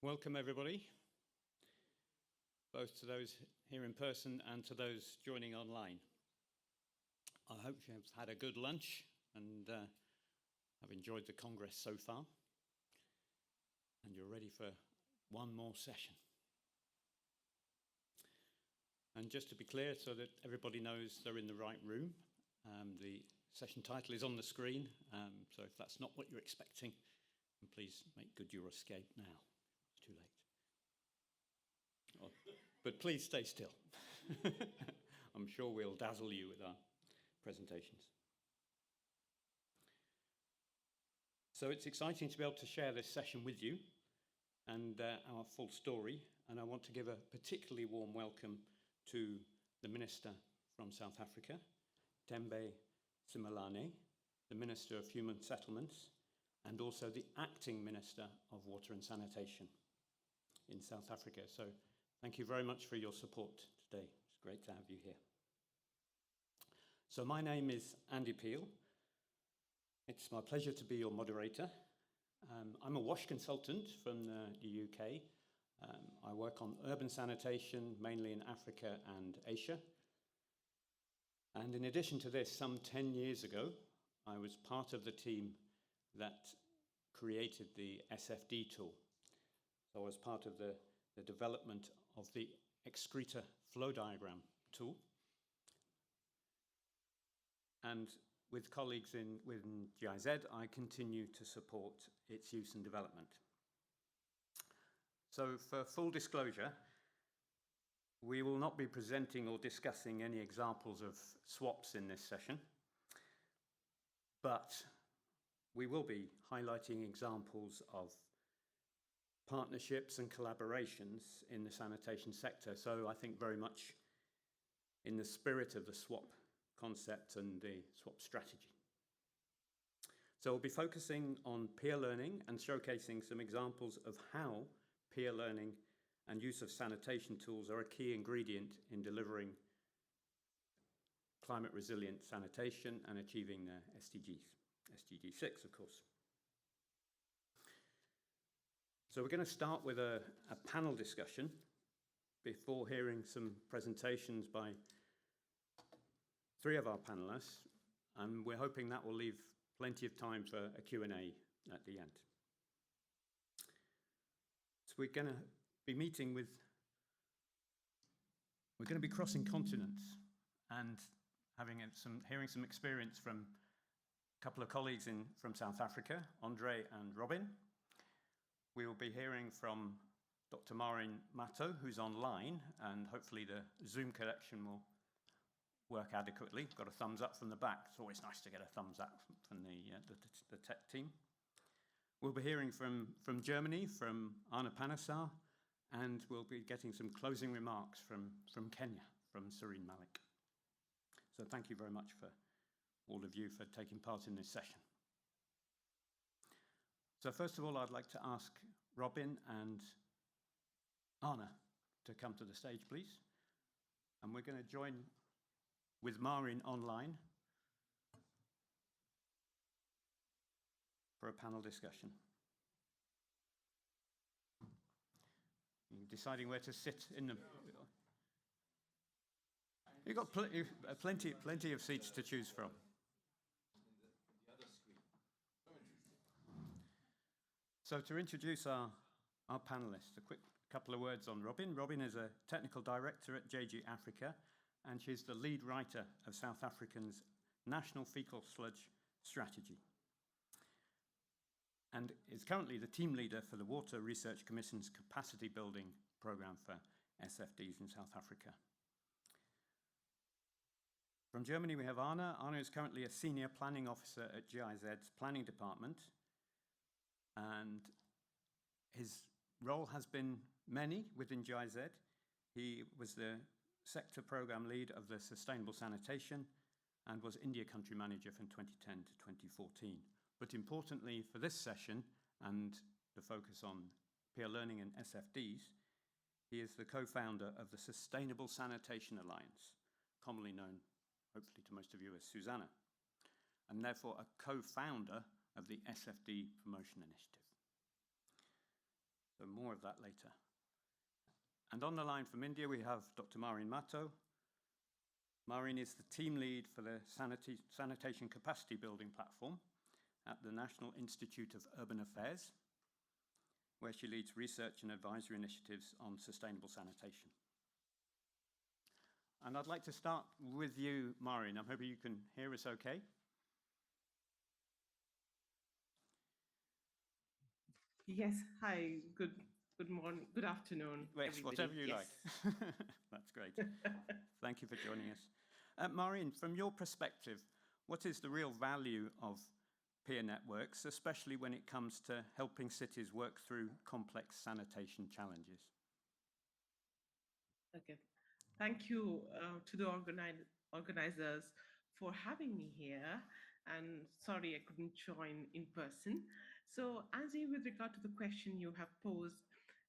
Welcome everybody, both to those here in person and to those joining online. I hope you've had a good lunch and have enjoyed the Congress so far, and you're ready for one more session. And just to be clear, so that everybody knows they're in the right room, the session title is on the screen, so if that's not what you're expecting, then please make good your escape now. Too late. But please stay still. I'm sure we'll dazzle you with our presentations. So it's exciting to be able to share this session with you and our full story. And I want to give a particularly warm welcome to the Minister from South Africa, Tembe Simelane, the Minister of Human Settlements, and also the Acting Minister of Water and Sanitation in South Africa. So thank you very much for your support today. It's great to have you here. So my name is Andy Peel. It's my pleasure to be your moderator. I'm a WASH consultant from the UK. I work on urban sanitation, mainly in Africa and Asia. And in addition to this, some 10 years ago, I was part of the team that created the SFD tool. So I was part of the development of the excreta flow diagram tool. And with colleagues within GIZ, I continue to support its use and development. So for full disclosure, we will not be presenting or discussing any examples of SWOPs in this session, but we will be highlighting examples of partnerships and collaborations in the sanitation sector. So I think very much in the spirit of the SWOP concept and the SWOP strategy. So we'll be focusing on peer learning and showcasing some examples of how peer learning and use of sanitation tools are a key ingredient in delivering climate resilient sanitation and achieving the SDGs, SDG 6 of course. So we're going to start with a panel discussion before hearing some presentations by three of our panelists, and we're hoping that will leave plenty of time for a Q&A at the end. So we're going to be crossing continents and hearing some experience from a couple of colleagues from South Africa, Andre and Robin. We will be hearing from Dr. Maureen Matto, who's online, and hopefully the Zoom connection will work adequately. Got a thumbs up from the back. It's always nice to get a thumbs up from the tech team. We'll be hearing from Germany, from Arna Panesar, and we'll be getting some closing remarks from Kenya, from Serene Malik. So thank you very much for all of you for taking part in this session. So first of all, I'd like to ask Robin and Arna to come to the stage, please. And we're going to join with Maureen online for a panel discussion. You're deciding where to sit in the... You've got plenty of seats to choose from. So to introduce our panelists, a quick couple of words on Robin. Robin is a technical director at JG Africa, and she's the lead writer of South Africa's National Fecal Sludge Strategy, and is currently the team leader for the Water Research Commission's capacity building program for SFDs in South Africa. From Germany, we have Arna. Arna is currently a senior planning officer at GIZ's planning department, and his role has been many within GIZ. He was the sector program lead of the Sustainable Sanitation and was India country manager from 2010 to 2014. But importantly for this session and the focus on peer learning and SFDs, he is the co-founder of the Sustainable Sanitation Alliance, commonly known, hopefully to most of you, as Susanna, and therefore a co-founder of the SFD Promotion Initiative. So more of that later. And on the line from India, we have Dr. Maureen Matto. Maureen is the team lead for the Sanitation Capacity Building Platform at the National Institute of Urban Affairs, where she leads research and advisory initiatives on sustainable sanitation. And I'd like to start with you, Maureen. I'm hoping you can hear us okay. Yes, hi, good morning, good afternoon, Yes, everybody. whatever you yes. like. That's great. Thank you for joining us. Maureen, from your perspective, what is the real value of peer networks, especially when it comes to helping cities work through complex sanitation challenges? Okay, thank you to the organizers for having me here. And sorry I couldn't join in person. So, Angie, with regard to the question you have posed,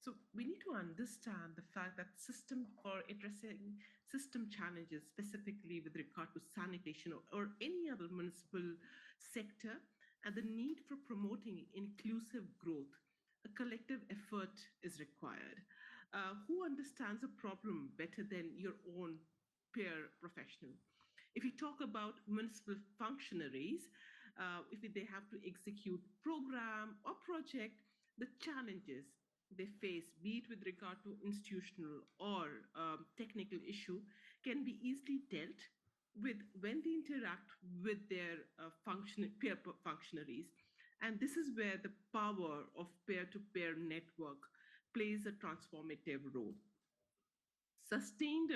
so we need to understand the fact that system for addressing system challenges, specifically with regard to sanitation or any other municipal sector, and the need for promoting inclusive growth, a collective effort is required. Who understands a problem better than your own peer professional? If you talk about municipal functionaries, if they have to execute program or project, the challenges they face, be it with regard to institutional or technical issue, can be easily dealt with when they interact with their peer functionaries. And this is where the power of peer-to-peer network plays a transformative role. Sustained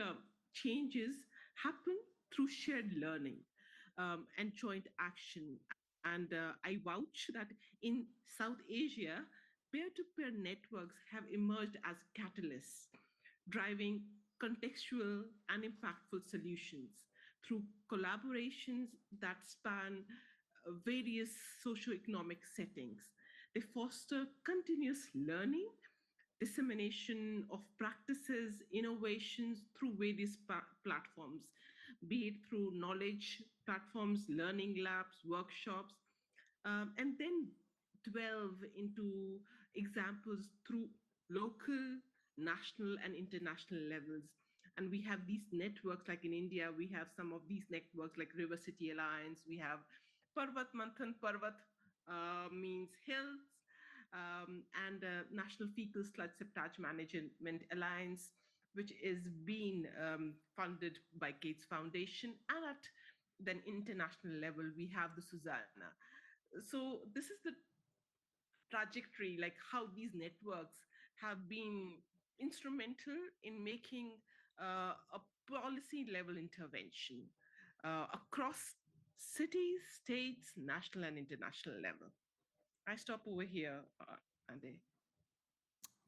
changes happen through shared learning and joint action. And I vouch that in South Asia, peer to peer networks have emerged as catalysts, driving contextual and impactful solutions through collaborations that span various socioeconomic settings. They foster continuous learning, dissemination of practices, innovations through various platforms, be it through knowledge platforms, learning labs, workshops, and then delve into examples through local, national, and international levels. And we have these networks, like in India, we have some of these networks like River City Alliance, we have Parvat Manthan. Parvat means hills, and National Fecal Sludge Septage Management Alliance, which is being funded by Gates Foundation. And at then international level, we have the Susanna. So this is the trajectory, like how these networks have been instrumental in making a policy level intervention across cities, states, national and international level. I stop over here, Andy.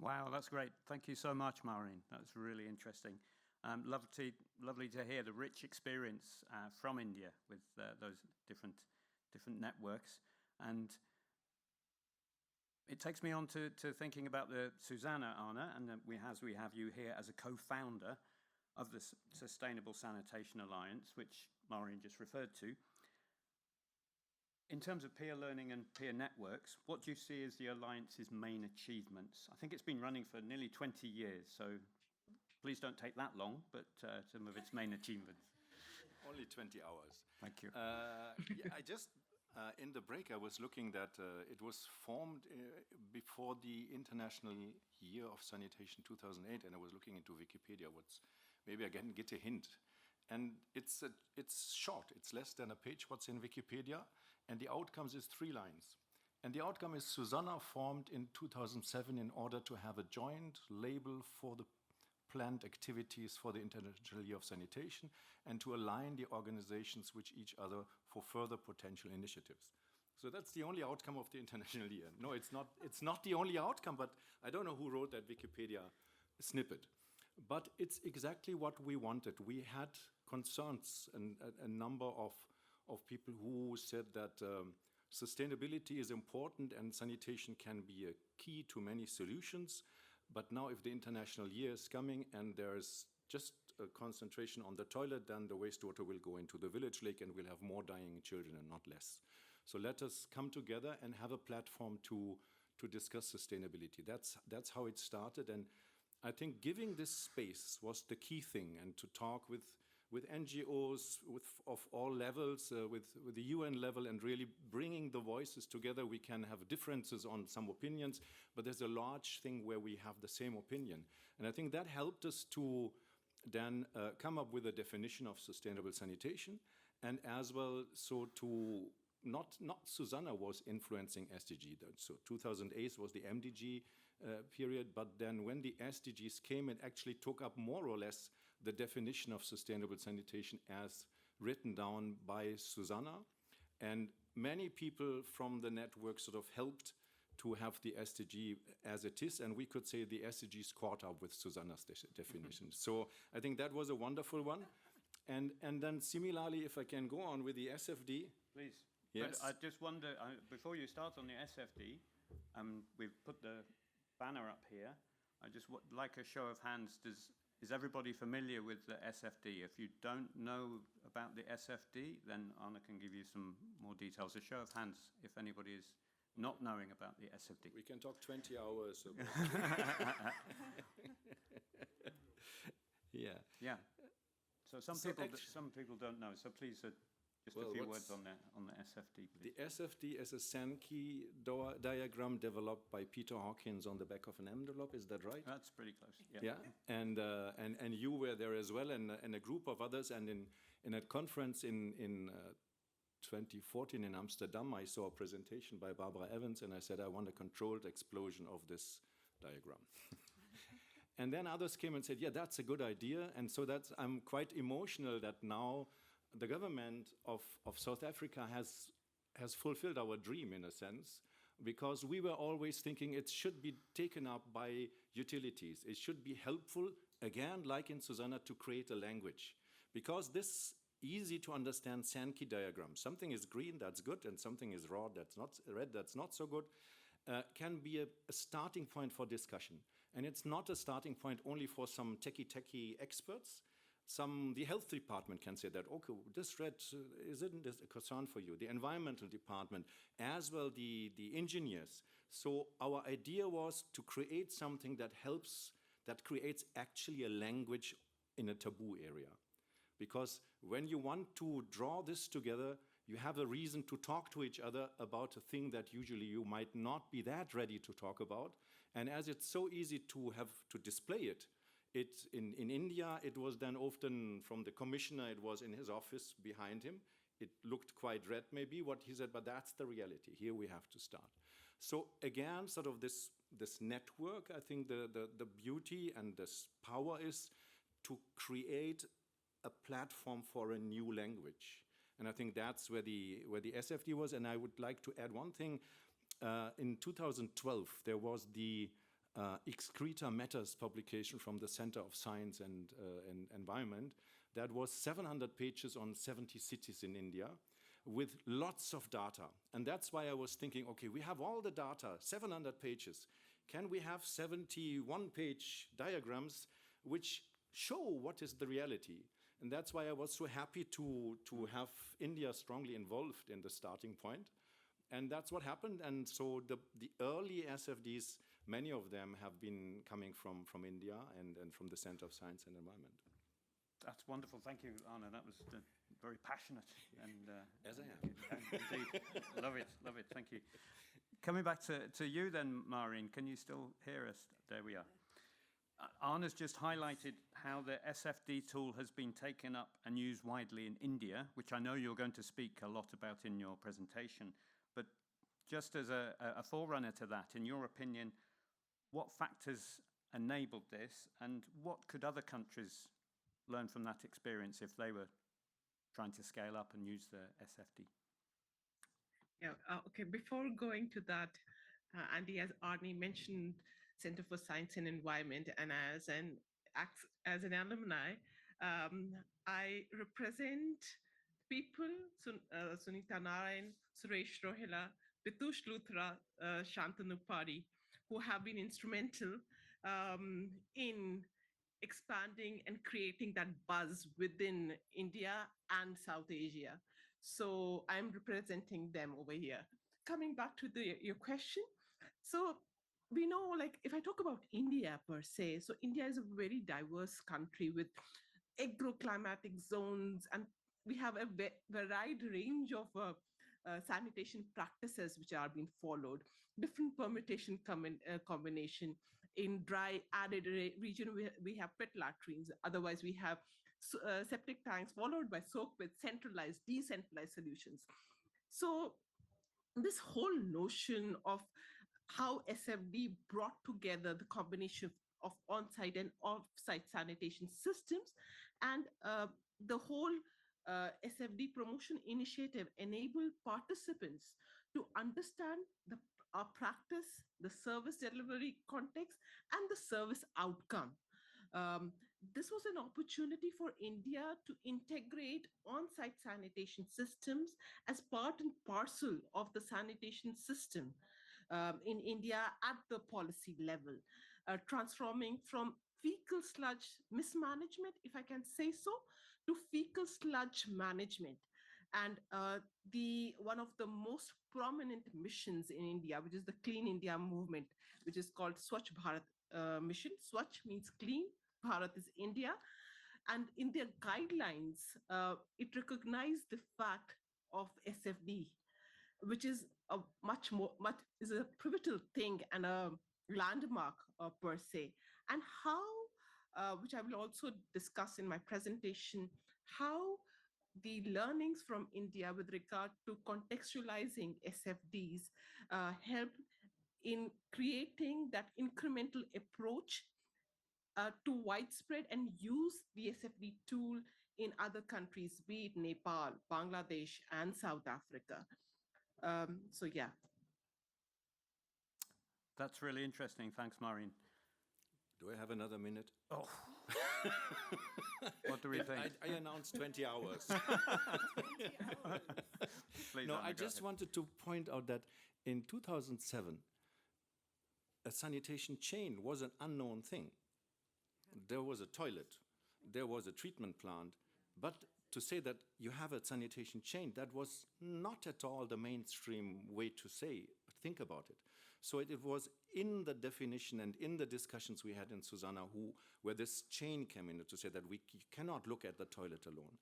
Wow, that's great. Thank you so much, Maureen. That's really interesting. Lovely to hear the rich experience from India with those different networks. And it takes me on to thinking about the Susanna, Anna, and we have you here as a co-founder of the Sustainable Sanitation Alliance, which Maureen just referred to. In terms of peer learning and peer networks, what do you see as the Alliance's main achievements? I think it's been running for nearly 20 years, so please don't take that long, but some of its main achievements. Only 20 hours. Thank you. Yeah, I just, in the break, I was looking that it was formed before the International Year of Sanitation 2008, and I was looking into Wikipedia. Maybe I can get a hint. And it's short. It's less than a page what's in Wikipedia. And the outcomes is 3 lines. And the outcome is Susanna formed in 2007 in order to have a joint label for the planned activities for the International Year of Sanitation and to align the organizations with each other for further potential initiatives. So that's the only outcome of the International Year. No, it's not the only outcome, but I don't know who wrote that Wikipedia snippet. But it's exactly what we wanted. We had concerns and a number of people who said that sustainability is important and sanitation can be a key to many solutions. But now if the International Year is coming and there's just a concentration on the toilet, then the wastewater will go into the village lake and we'll have more dying children and not less. So let us come together and have a platform to to discuss sustainability. That's how it started. And I think giving this space was the key thing, and to talk with NGOs of all levels, with the UN level, and really bringing the voices together. We can have differences on some opinions, but there's a large thing where we have the same opinion. And I think that helped us to then come up with a definition of sustainable sanitation, and as well, so to not Susanna was influencing SDG. So 2008 was the MDG period, but then when the SDGs came, it actually took up more or less the definition of sustainable sanitation as written down by Susanna. And many people from the network sort of helped to have the SDG as it is, and we could say the SDGs caught up with Susanna's definition. So I think that was a wonderful one. And then similarly, if I can go on with the SFD. Please. Yes. But I just wonder, before you start on the SFD, we've put the banner up here. I just would like a show of hands. Is everybody familiar with the SFD? If you don't know about the SFD, then Anna can give you some more details. A show of hands if anybody is not knowing about the SFD. We can talk 20 hours. Yeah. Yeah. So some So people don't know. So please, just Well, a few what's- words on the SFD, please. The SFD is a Sankey diagram developed by Peter Hawkins on the back of an envelope. Is that right? That's pretty close. Yeah. Yeah, and you were there as well, and a group of others. And in a conference in 2014 in Amsterdam, I saw a presentation by Barbara Evans, and I said, I want a controlled explosion of this diagram. And then others came and said, yeah, that's a good idea. And so I'm quite emotional that now the government of South Africa has fulfilled our dream in a sense, because we were always thinking it should be taken up by utilities. It should be helpful, again, like in Susanna, to create a language. Because this easy to understand Sankey diagram, something is green, that's good, and something is red, that's not so good, can be a starting point for discussion. And it's not a starting point only for some techie experts. The health department can say that, okay, this red, isn't this a concern for you? The environmental department, as well the engineers. So our idea was to create something that creates actually a language in a taboo area. Because when you want to draw this together, you have a reason to talk to each other about a thing that usually you might not be that ready to talk about. And as it's so easy to have to display it, in India, it was then often from the commissioner, it was in his office behind him. It looked quite red maybe what he said, but that's the reality. Here we have to start. So again, sort of this network, I think the beauty and this power is to create a platform for a new language. And I think that's where the SFD was. And I would like to add one thing. In 2012, there was the Excreta Matters publication from the Center of Science and Environment. That was 700 pages on 70 cities in India with lots of data. And that's why I was thinking, okay, we have all the data, 700 pages. Can we have 71-page diagrams which show what is the reality? And that's why I was so happy to have India strongly involved in the starting point. And that's what happened. And so the early SFDs, many of them have been coming from India and from the Center of Science and Environment. That's wonderful. Thank you, Anna. That was very passionate. And As I am. Indeed. Love it. Thank you. Coming back to you then, Maureen, can you still hear us? There we are. Anna's just highlighted how the SFD tool has been taken up and used widely in India, which I know you're going to speak a lot about in your presentation. But just as a forerunner to that, in your opinion, what factors enabled this, and what could other countries learn from that experience if they were trying to scale up and use the SFD? Yeah, okay, before going to that, Andy, as Arnie mentioned, Center for Science and Environment, and as an alumni, I represent people, Sunita Narayan, Suresh Rohila, Pitush Luthra, Shantanu Pari, who have been instrumental in expanding and creating that buzz within India and South Asia. So I'm representing them over here. Coming back to your question, So we know, like, if I talk about India per se, so India is a very diverse country with agroclimatic zones, and we have a varied range of sanitation practices which are being followed. Different permutation combination. In dry arid region, we have pit latrines. Otherwise, we have septic tanks followed by soak with centralized, decentralized solutions. So this whole notion of how SFD brought together the combination of on-site and off-site sanitation systems, and the whole SFD promotion initiative enabled participants to understand the practice, the service delivery context, and the service outcome. Um, this was an opportunity for India to integrate on-site sanitation systems as part and parcel of the sanitation system in India at the policy level, transforming from fecal sludge mismanagement, if I can say so, to fecal sludge management. And the one of the most prominent missions in India, which is the Clean India movement, which is called Swachh Bharat mission. Swachh means clean, Bharat is India. And in their guidelines, it recognized the fact of SFD, which is a much is a pivotal thing and a landmark per se. And how, which I will also discuss in my presentation, how the learnings from India with regard to contextualizing SFDs help in creating that incremental approach to widespread and use the SFD tool in other countries, be it Nepal, Bangladesh, and South Africa. So yeah. That's really interesting. Thanks, Maureen. Do I have another minute? Oh. What do we think? I announced 20 hours. Please, No, Anna, I go just ahead. wanted to point out that in 2007, a sanitation chain was an unknown thing. There was a toilet, there was a treatment plant, but to say that you have a sanitation chain, that was not at all the mainstream way to think about it. So it was in the definition and in the discussions we had in Susanna, where this chain came in to say that we cannot look at the toilet alone.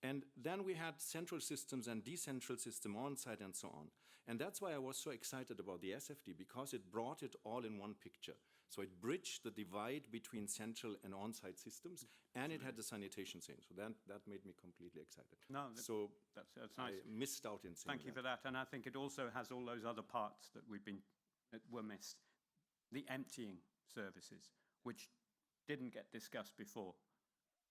And then we had central systems and decentral system on-site and so on. And that's why I was so excited about the SFD, because it brought it all in one picture. So it bridged the divide between central and on-site systems, and it had the sanitation thing. So that made me completely excited. No, so that's nice. I missed out in saying Thank you for that. And I think it also has all those other parts that were missed. The emptying services, which didn't get discussed before.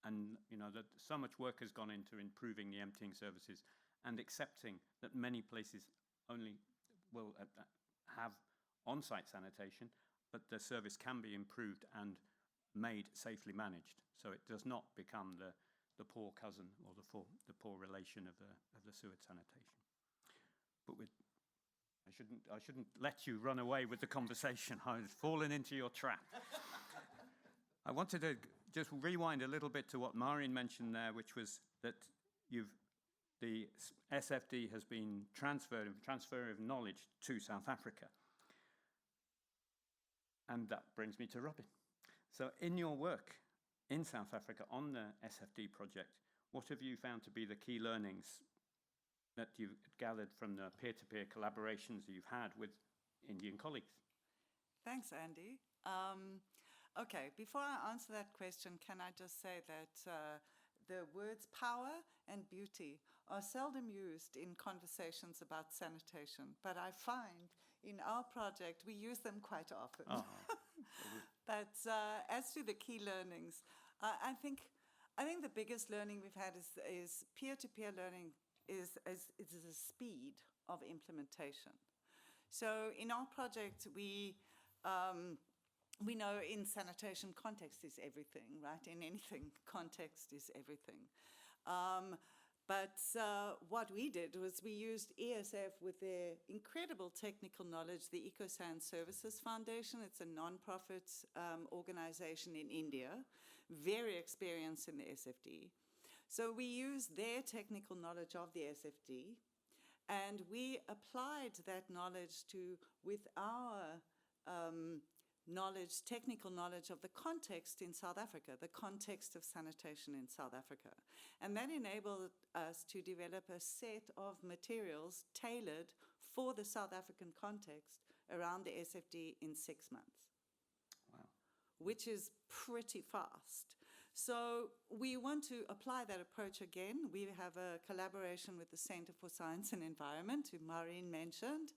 And that so much work has gone into improving the emptying services and accepting that many places only will have on-site sanitation, but the service can be improved and made safely managed, so it does not become the poor cousin or the poor relation of the sewage sanitation. But I shouldn't let you run away with the conversation. I've fallen into your trap. I wanted to just rewind a little bit to what Maureen mentioned there, which was that the SFD has been transfer of knowledge to South Africa. And that brings me to Robin. So in your work in South Africa on the SFD project, what have you found to be the key learnings that you've gathered from the peer-to-peer collaborations that you've had with Indian colleagues? Thanks, Andy. Okay, before I answer that question, can I just say that the words power and beauty are seldom used in conversations about sanitation, but I find in our project we use them quite often. Oh. But as to the key learnings, I think the biggest learning we've had is peer-to-peer learning is the speed of implementation. So in our project, we know in sanitation, context is everything, right? In anything, context is everything. But what we did was we used ESF with their incredible technical knowledge, the EcoSan Services Foundation. It's a non-profit organization in India, very experienced in the SFD. So we used their technical knowledge of the SFD And we applied that knowledge with our knowledge, technical knowledge of the context in South Africa, the context of sanitation in South Africa. And that enabled us to develop a set of materials tailored for the South African context around the SFD in 6 months. Wow. Which is pretty fast. So we want to apply that approach again. We have a collaboration with the Center for Science and Environment, who Maureen mentioned,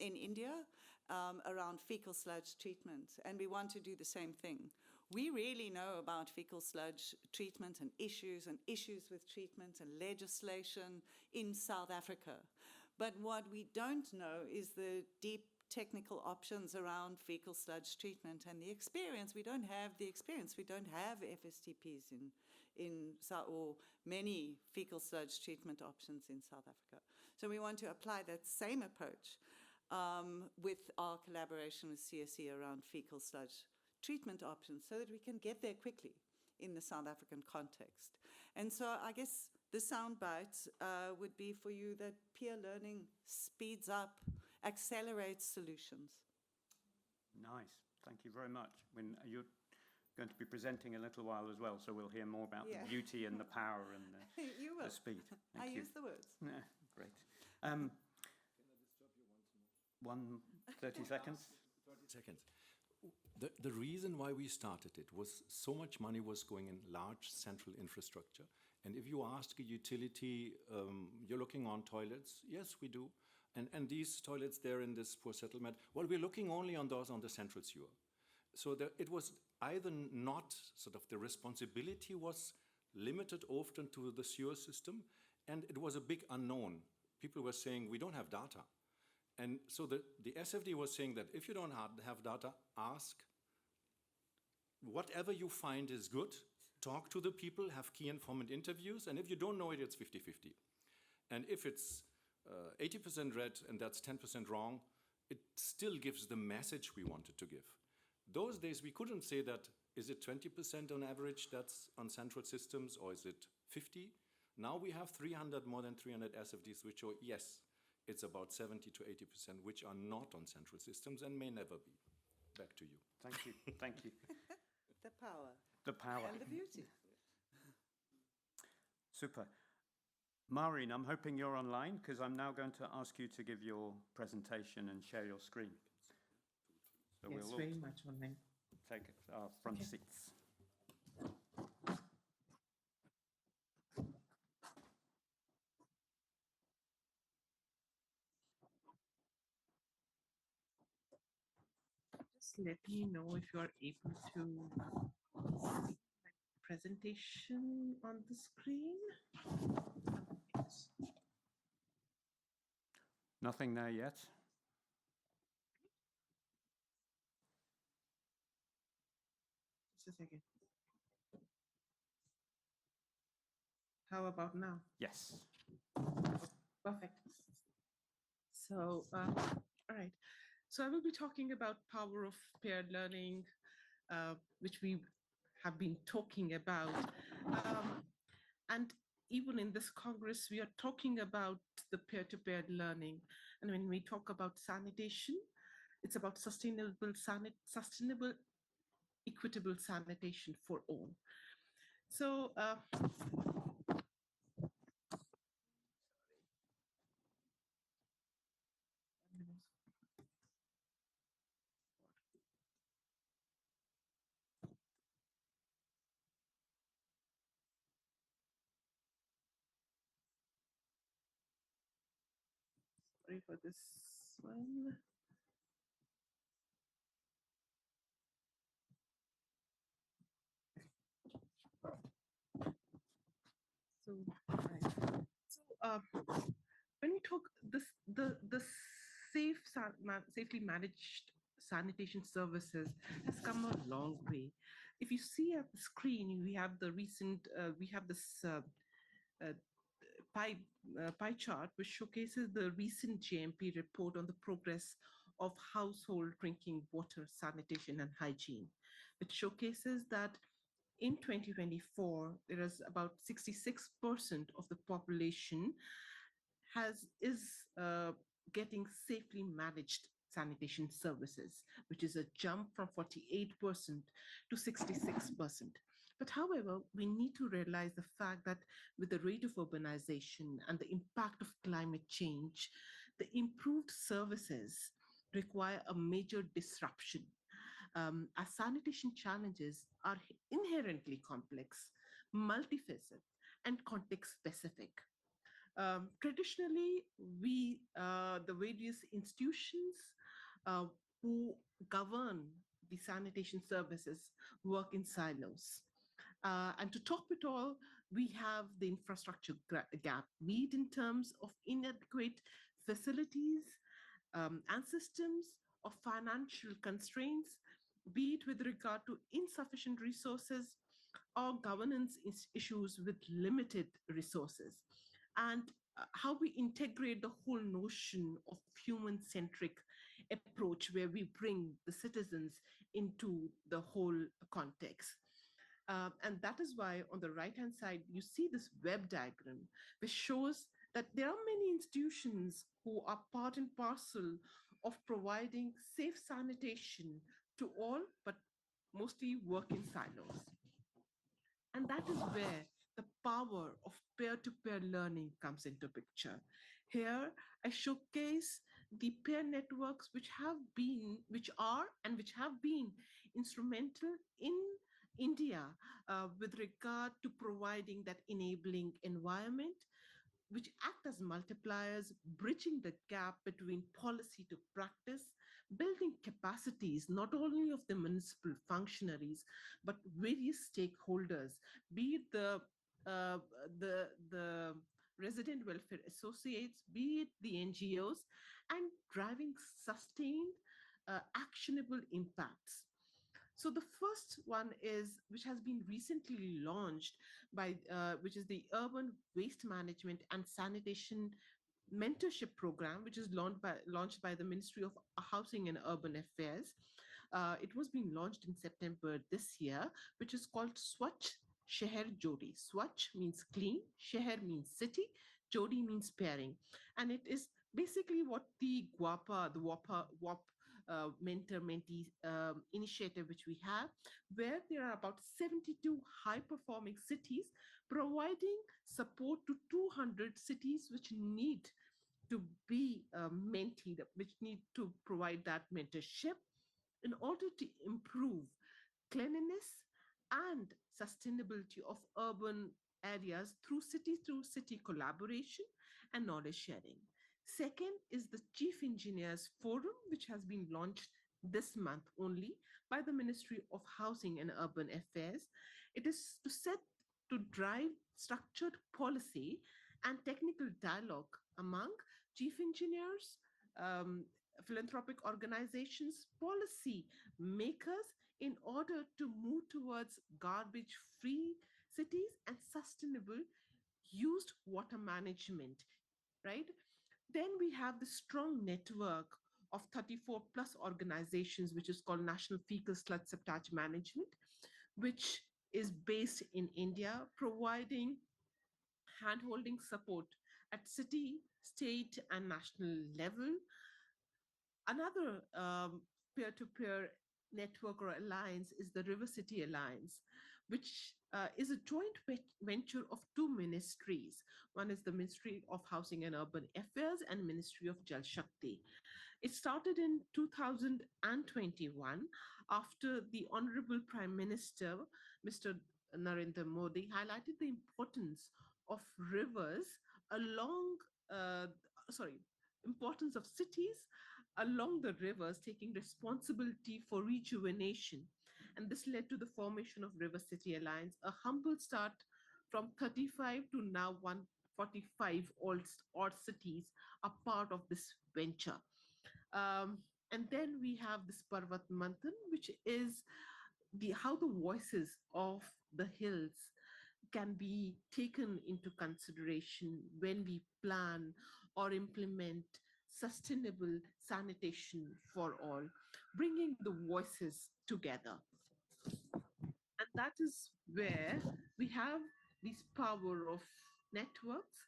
in India, around fecal sludge treatment. And we want to do the same thing. We really know about fecal sludge treatment and issues with treatment and legislation in South Africa. But what we don't know is the deep technical options around fecal sludge treatment and the experience. We don't have the experience. We don't have FSTPs or many fecal sludge treatment options in South Africa. So we want to apply that same approach with our collaboration with CSE around fecal sludge treatment options so that we can get there quickly in the South African context. And so I guess the soundbite would be for you that peer learning speeds up, accelerates solutions. Nice. Thank you very much. You're going to be presenting a little while as well, so we'll hear more about the beauty and the power and You will. the speed. I Thank you. use the words. Yeah, great. Can I disturb you 30 seconds? 30 seconds. The reason why we started it was so much money was going in large central infrastructure. And if you ask a utility, you're looking on toilets, yes, we do. And these toilets there in this poor settlement, well, we're looking only on those on the central sewer. So it was either not, sort of the responsibility was limited often to the sewer system, and it was a big unknown. People were saying, we don't have data. And so the SFD was saying that if you don't have data, ask. Whatever you find is good. Talk to the people, have key informant interviews, and if you don't know it, it's 50-50. And if it's 80% right and that's 10% wrong, it still gives the message we wanted to give. Those days, we couldn't say that, is it 20% on average that's on central systems, or is it 50? Now we have more than 300 SFDs which show, yes, it's about 70 to 80% which are not on central systems and may never be. Back to you. Thank you. Thank you. The power. The power. And the beauty. Super. Maureen, I'm hoping you're online because I'm now going to ask you to give your presentation and share your screen. So Yes, we'll very much online. take our front seats. Just let me know if you are able to see my presentation on the screen. Yes. Nothing there yet. Just a second. How about now? Yes. Perfect. So, all right. So I will be talking about power of paired learning, which we have been talking about. And even in this Congress, we are talking about the peer-to-peer learning. And when we talk about sanitation, it's about sustainable, equitable sanitation for all. So, sorry for this one. So, right. So when we talk the safely managed sanitation services has come a long way. If you see at the screen, we have the recent we have this pie chart which showcases the recent JMP report on the progress of household drinking water sanitation and hygiene. It showcases that in 2024, there is about 66% of the population is getting safely managed sanitation services, which is a jump from 48% to 66%. But however, we need to realize the fact that with the rate of urbanization and the impact of climate change, the improved services require a major disruption. Our sanitation challenges are inherently complex, multifaceted, and context specific. Traditionally, the various institutions uh, who govern the sanitation services work in silos. And to top it all, we have the infrastructure gap, be it in terms of inadequate facilities and systems, of financial constraints, be it with regard to insufficient resources or governance issues with limited resources, and how we integrate the whole notion of human centric approach where we bring the citizens into the whole context. And that is why on the right hand side, you see this web diagram, which shows that there are many institutions who are part and parcel of providing safe sanitation to all, but mostly work in silos. And that is where the power of peer-to-peer learning comes into picture. Here, I showcase the peer networks which are, and which have been instrumental in India with regard to providing that enabling environment, which act as multipliers, bridging the gap between policy to practice, building capacities not only of the municipal functionaries, but various stakeholders, be it uh, the resident welfare associates, be it the NGOs, and driving sustained actionable impacts. So the first one is, which has been recently launched which is the Urban Waste Management and Sanitation Mentorship Program, which is launched by the Ministry of Housing and Urban Affairs. It was being launched in September this year, which is called Swachh Sheher Jodi. Swachh means clean, Sheher means city, Jodi means pairing. And it is basically what the GUAPA, the WOP mentor mentee initiative which we have, where there are about 72 high performing cities providing support to 200 cities which need to be mentored, which need to provide that mentorship in order to improve cleanliness and sustainability of urban areas through city collaboration and knowledge sharing. Second is the Chief Engineers Forum, which has been launched this month only by the Ministry of Housing and Urban Affairs. It is to drive structured policy and technical dialogue among chief engineers, um, philanthropic organizations, policy makers, in order to move towards garbage free cities and sustainable used water management, right? Then we have the strong network of 34 plus organizations, which is called National Fecal Sludge Septage Management, which is based in India, providing hand-holding support at city, state, and national level. Another peer-to-peer network or alliance is the River City Alliance, which is a joint venture of two ministries. One is the Ministry of Housing and Urban Affairs and Ministry of Jal Shakti. It started in 2021 after the Honorable Prime Minister, Mr. Narendra Modi, highlighted the importance of rivers along, uh, sorry, importance of cities along the rivers taking responsibility for rejuvenation. And this led to the formation of River City Alliance, a humble start from 35 to now 145 odd cities are part of this venture. Um, and then we have this Parvat Manthan, which is how the voices of the hills can be taken into consideration when we plan or implement sustainable sanitation for all, bringing the voices together. And that is where we have this power of networks.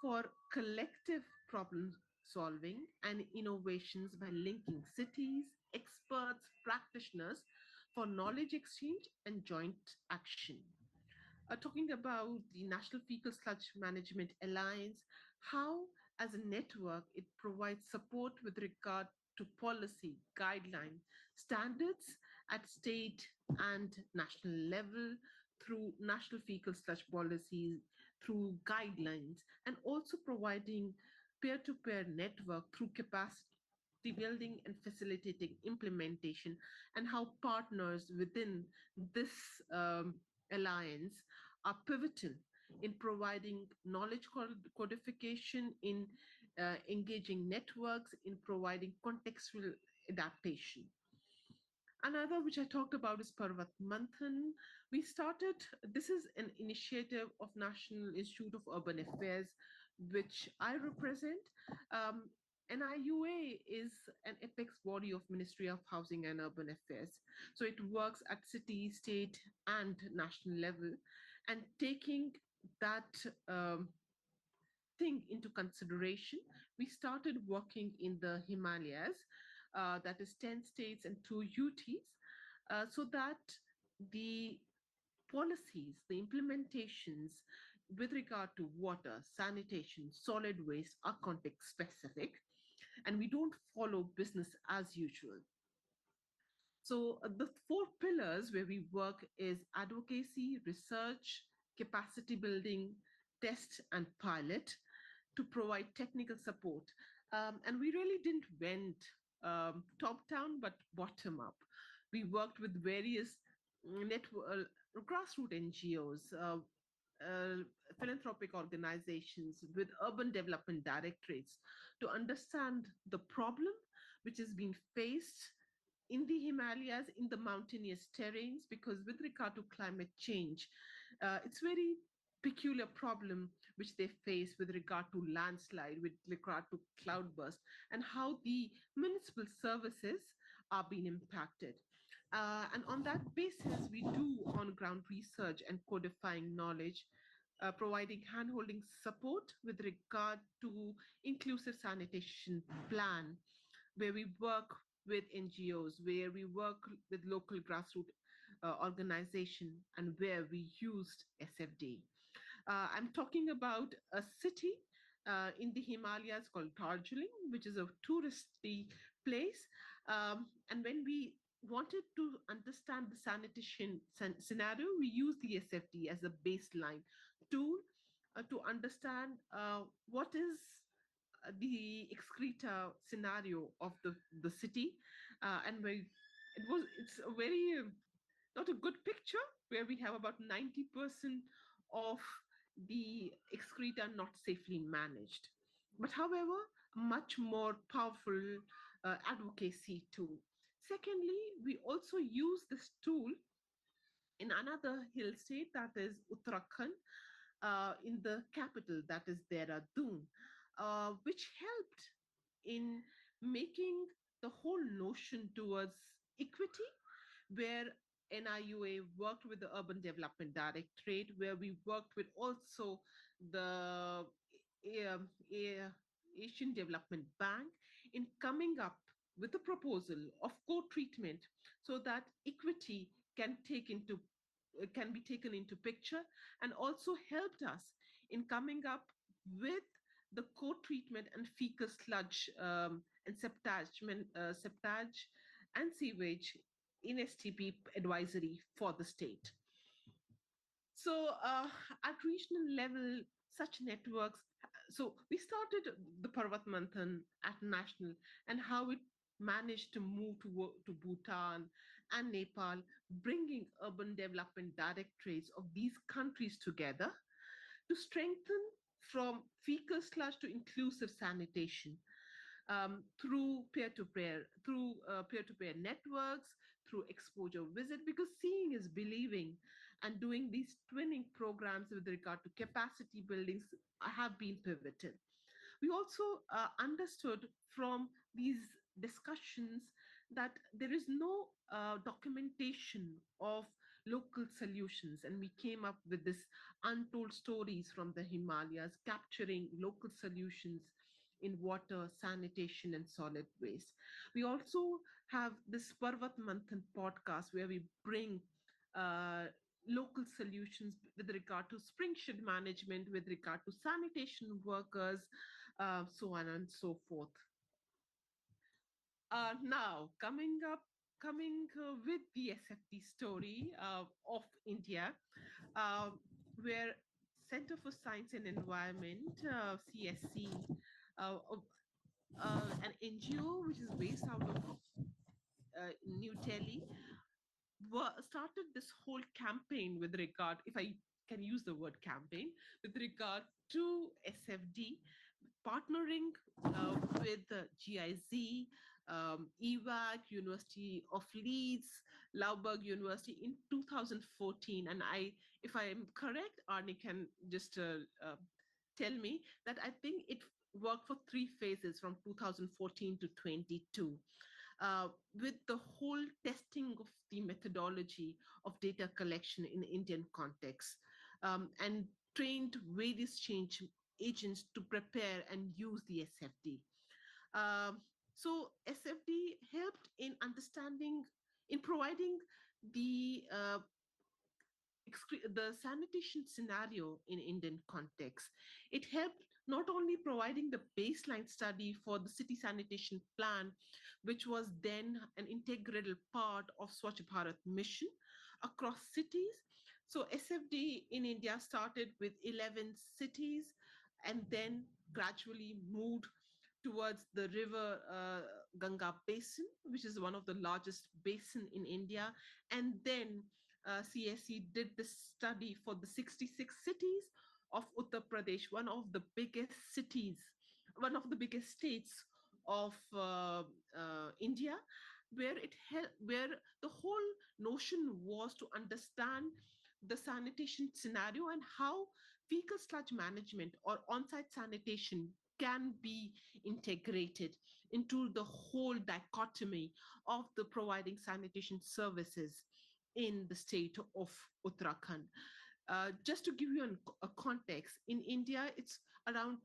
for collective problem solving and innovations by linking cities, experts, practitioners for knowledge exchange and joint action. Talking about the National Fecal Sludge Management Alliance, how, as a network, it provides support with regard to policy, guideline, standards at state and national level through national fecal sludge policies, through guidelines, and also providing peer-to-peer network through capacity building and facilitating implementation, and how partners within this alliance are pivotal in providing knowledge codification, in engaging networks, in providing contextual adaptation. Another which I talked about is Parvat Manthan. We started, this is an initiative of National Institute of Urban Affairs, which I represent. Um, NIUA is an apex body of Ministry of Housing and Urban Affairs. So it works at city, state, and national level. And taking that thing into consideration, we started working in the Himalayas, that is 10 states and 2 UTs, so that the policies, the implementations with regard to water, sanitation, solid waste are context specific, and we don't follow business as usual. So the 4 pillars where we work is advocacy, research, capacity building, test, and pilot to provide technical support. And we really didn't went top down, but bottom up. We worked with various network, grassroots NGOs, philanthropic organizations, with urban development directorates to understand the problem which is being faced in the Himalayas, in the mountainous terrains, because with regard to climate change, it's very peculiar problem which they face with regard to landslide, with regard to cloudburst, and how the municipal services are being impacted. And on that basis, we do on-ground research and codifying knowledge, providing handholding support with regard to inclusive sanitation plan, where we work with NGOs, where we work with local grassroots organization, and where we used SFD. I'm talking about a city in the Himalayas called Darjeeling, which is a touristy place. And when we wanted to understand the sanitation scenario, we used the SFD as a baseline tool to understand what is the excreta scenario of the city, and it's a very not a good picture, where we have about 90% of the excreta not safely managed. But however, much more powerful advocacy tool. Secondly, we also use this tool in another hill state, that is Uttarakhand, in the capital, that is Dehradun, which helped in making the whole notion towards equity, where NIUA worked with the Urban Development Directorate, where we worked with also the Asian Development Bank in coming up with a proposal of co-treatment, so that equity can be taken into picture, and also helped us in coming up with the co-treatment and fecal sludge and septage and sewage in STP advisory for the state. So at regional level, such networks. So we started the Parvat Manthan at national, and how it managed to move to Bhutan and Nepal, bringing urban development directorates of these countries together to strengthen from fecal sludge to inclusive sanitation, through peer-to-peer networks, through exposure visit, because seeing is believing, and doing these twinning programs with regard to capacity buildings have been pivotal. We also understood from these discussions that there is no documentation of local solutions. And we came up with this untold stories from the Himalayas, capturing local solutions in water, sanitation, and solid waste. We also have this Parvat Manthan podcast where we bring uh, local solutions with regard to spring shed management, with regard to sanitation workers, so on and so forth. Now, coming with the SFT story of India, uh, where Center for Science and Environment, CSC, an NGO which is based out of New Delhi, started this whole campaign with regard, if I can use the word campaign, with regard to SFD, partnering with GIZ, EVAC, University of Leeds, Lauberg University in 2014. And if I am correct, Arnie can just tell me that I think it worked for 3 phases from 2014 to 22, uh, with the whole testing of the methodology of data collection in Indian context, and trained various change agents to prepare and use the SFD. Um, so SFD helped in understanding, in providing the the sanitation scenario in Indian context. It helped not only providing the baseline study for the city sanitation plan, which was then an integral part of Swachh Bharat mission across cities. So SFD in India started with 11 cities and then gradually moved towards the river Ganga basin, which is one of the largest basin in India. And then CSE did this study for the 66 cities of Uttar Pradesh, one of the biggest cities, one of the biggest states of India, where where the whole notion was to understand the sanitation scenario and how fecal sludge management or on-site sanitation can be integrated into the whole dichotomy of the providing sanitation services in the state of Uttarakhand. Just to give you a context, in India, it's around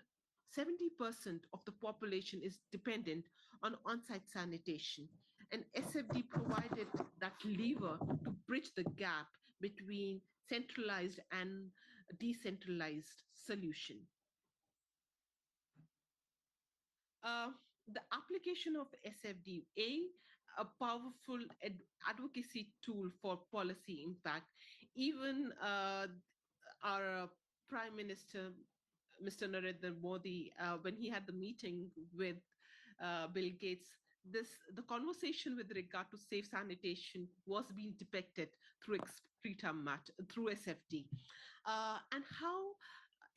70% of the population is dependent on on-site sanitation. And SFD provided that lever to bridge the gap between centralized and decentralized solution. Uh, the application of SFD, a powerful advocacy tool for policy impact. Even our Prime Minister, Mr. Narendra Modi, when he had the meeting with Bill Gates, the conversation with regard to safe sanitation was being depicted through through SFD, and how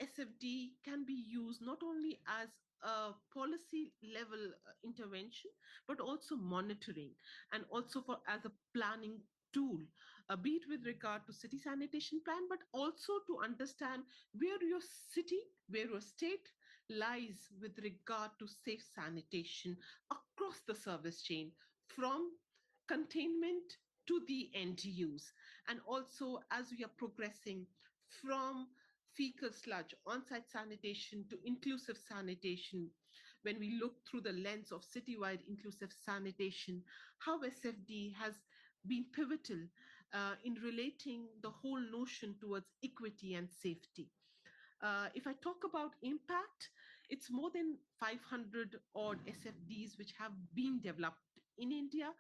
SFD can be used not only as a policy level intervention, but also monitoring and also for as a planning tool, be it with regard to city sanitation plan, but also to understand where your city, where your state lies with regard to safe sanitation across the service chain from containment to the end use. And also as we are progressing from fecal sludge, on-site sanitation to inclusive sanitation, when we look through the lens of citywide inclusive sanitation, how SFD has been pivotal in relating the whole notion towards equity and safety. If I talk about impact, it's more than 500 odd SFDs which have been developed in India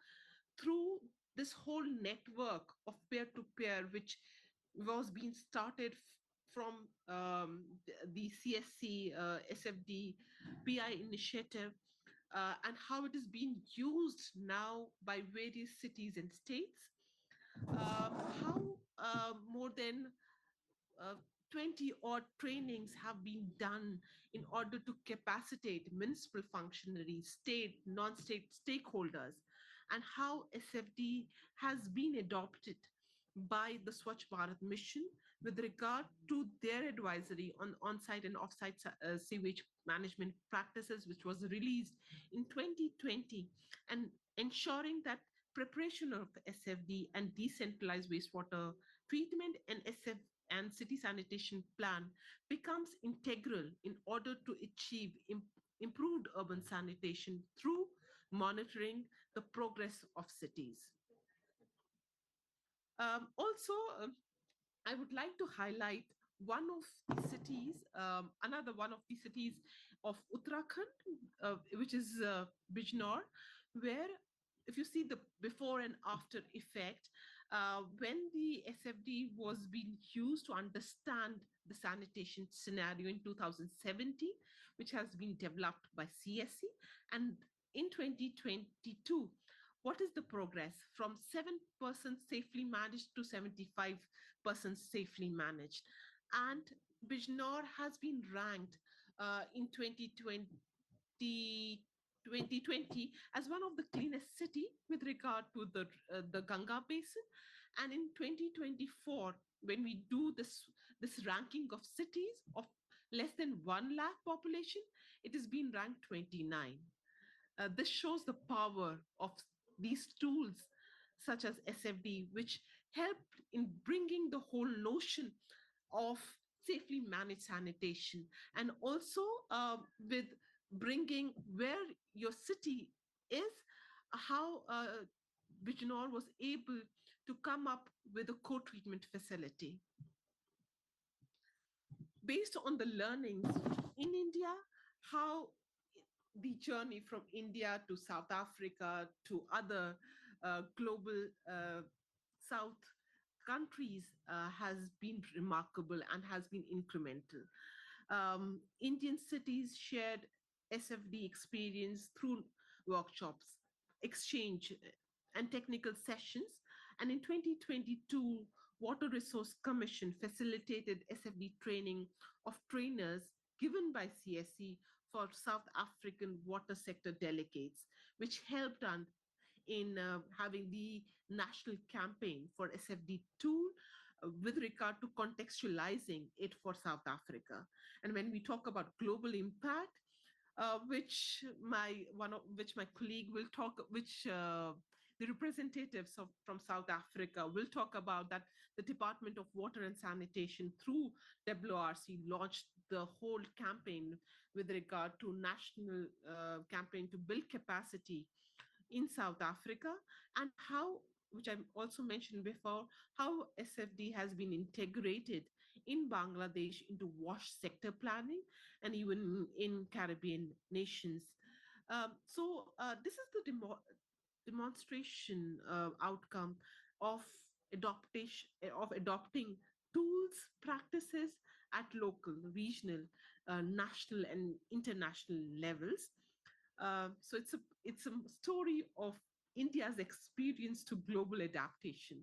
through this whole network of peer to peer, which was being started from the CSC SFD PI initiative, and how it is being used now by various cities and states. How more than uh, 20 odd trainings have been done in order to capacitate municipal functionaries, state, non-state stakeholders, and how SFD has been adopted by the Swachh Bharat mission with regard to their advisory on on-site and off-site sewage management practices, which was released in 2020, and ensuring that preparation of SFD and decentralized wastewater treatment and SF and city sanitation plan becomes integral in order to achieve improved urban sanitation through monitoring the progress of cities. Also, I would like to highlight one of the cities, another one of the cities of Uttarakhand, which is Bijnor, where if you see the before and after effect, when the SFD was being used to understand the sanitation scenario in 2017, which has been developed by CSE, and in 2022, what is the progress from 7% safely managed to 75% safely managed? And Bijnor has been ranked in 2020 as one of the cleanest city with regard to the Ganga basin. And in 2024, when we do this ranking of cities of less than 1 lakh population, it has been ranked 29. This shows the power of these tools, such as SFD, which helped in bringing the whole notion of safely managed sanitation, and also with bringing where your city is, how Bijnor was able to come up with a co-treatment facility. Based on the learnings in India, how the journey from India to South Africa to other global South countries has been remarkable and has been incremental. Indian cities shared SFD experience through workshops, exchange, and technical sessions. And in 2022, Water Resource Commission facilitated SFD training of trainers given by CSE for South African water sector delegates, which helped in having the national campaign for SFD tool with regard to contextualizing it for South Africa. And when we talk about global impact, which my colleague will talk, which the representatives from South Africa will talk about, that the Department of Water and Sanitation through WRC launched the whole campaign with regard to national campaign to build capacity in South Africa, and how, which I also mentioned before, how SFD has been integrated in Bangladesh into WASH sector planning and even in Caribbean nations. This is the demonstration outcome of adopting tools, practices at local, regional, national, and international levels. So it's a story of India's experience to global adaptation,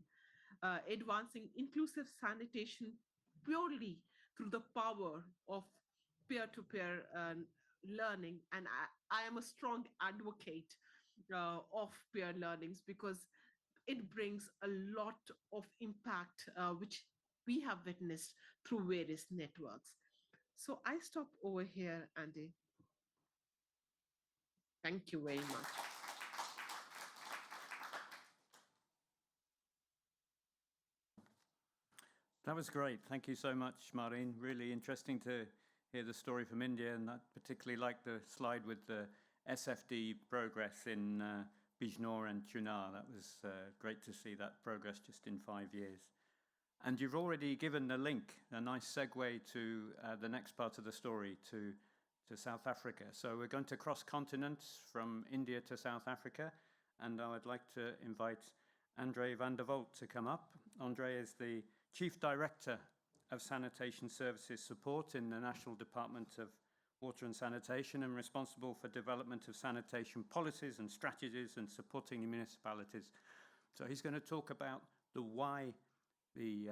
advancing inclusive sanitation purely through the power of peer-to-peer learning. And I am a strong advocate of peer learnings because it brings a lot of impact, which we have witnessed through various networks. So I stop over here, Andy. Thank you very much. That was great. Thank you so much, Maureen. Really interesting to hear the story from India, and I particularly like the slide with the SFD progress in Bijnor and Chunar. That was great to see that progress just in 5 years. And you've already given the link, a nice segue to the next part of the story, to South Africa. So we're going to cross continents from India to South Africa, and I would like to invite Andre van der Walt to come up. Andre is the Chief Director of Sanitation Services Support in the National Department of Water and Sanitation, and responsible for development of sanitation policies and strategies and supporting the municipalities. So he's going to talk about the why the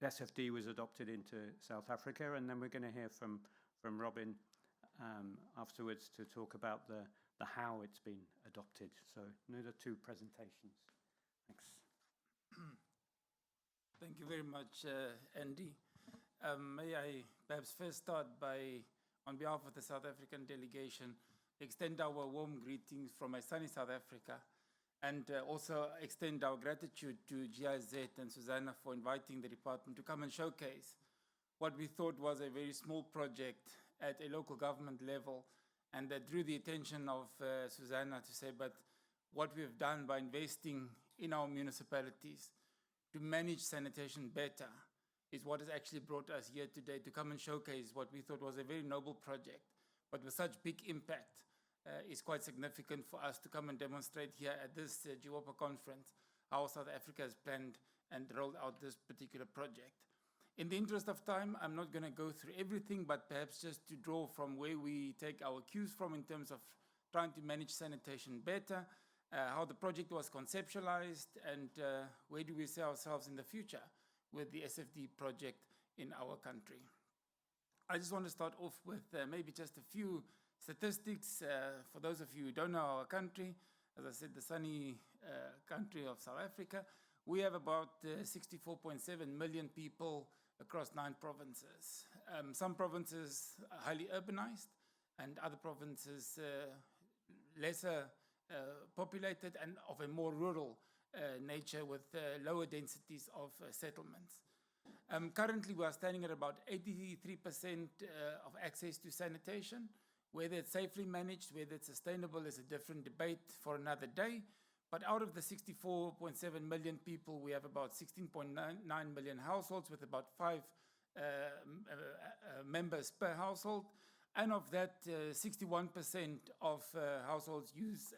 SFD was adopted into South Africa, and then we're going to hear from Robin afterwards to talk about the how it's been adopted. So those are two presentations. Thanks. Thank you very much, Andy. May I perhaps first start by, on behalf of the South African delegation, extend our warm greetings from my sunny South Africa and also extend our gratitude to GIZ and Susanna for inviting the department to come and showcase what we thought was a very small project at a local government level, and that drew the attention of Susanna to say, but what we've done by investing in our municipalities to manage sanitation better is what has actually brought us here today to come and showcase what we thought was a very noble project, but with such big impact, is quite significant for us to come and demonstrate here at this GWOPA conference how South Africa has planned and rolled out this particular project. In the interest of time, I'm not going to go through everything, but perhaps just to draw from where we take our cues from in terms of trying to manage sanitation better, how the project was conceptualized, and where do we see ourselves in the future with the SFD project in our country. I just want to start off with maybe just a few statistics. For those of you who don't know our country, as I said, the sunny country of South Africa, we have about 64.7 million people across 9 provinces. Some provinces are highly urbanized and other provinces lesser populated and of a more rural nature with lower densities of settlements. Currently, we are standing at about 83% of access to sanitation. Whether it's safely managed, whether it's sustainable is a different debate for another day. But out of the 64.7 million people, we have about 16.9 million households with about 5 members per household. And of that, 61% of households use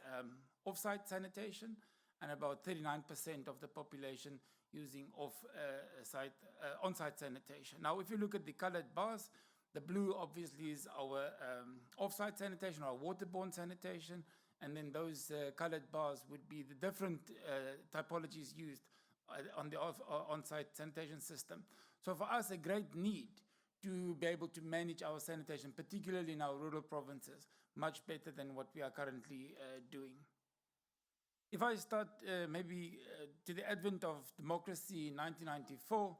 off-site sanitation, and about 39% of the population using on-site sanitation. Now, if you look at the colored bars, the blue obviously is our off-site sanitation, our waterborne sanitation, and then those colored bars would be the different typologies used on the on-site sanitation system. So for us, a great need to be able to manage our sanitation, particularly in our rural provinces, much better than what we are currently doing. If I start to the advent of democracy in 1994,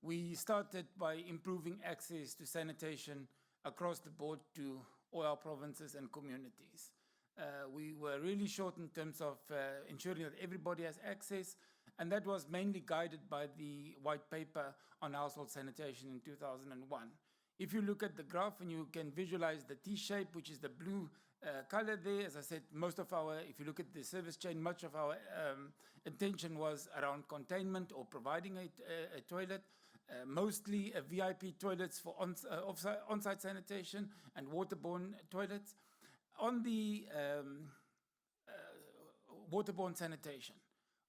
we started by improving access to sanitation across the board to all our provinces and communities. We were really short in terms of ensuring that everybody has access, and that was mainly guided by the white paper on household sanitation in 2001. If you look at the graph and you can visualize the T-shape, which is the blue color there, as I said, if you look at the service chain, much of our attention was around containment or providing a toilet, mostly VIP toilets for on-site sanitation and waterborne toilets. On the waterborne sanitation,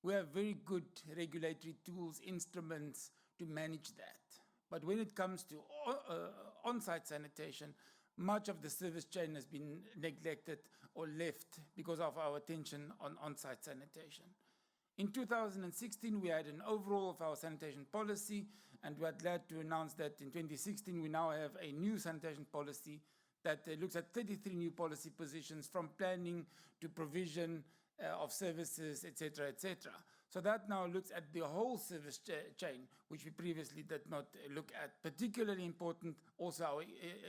we have very good regulatory tools, instruments to manage that. But when it comes to on-site sanitation, much of the service chain has been neglected or left because of our attention on on-site sanitation. In 2016, we had an overhaul of our sanitation policy, and we are glad to announce that in 2016, we now have a new sanitation policy that looks at 33 new policy positions, from planning to provision of services, etc., etc. So that now looks at the whole service chain, which we previously did not look at. Particularly important, also our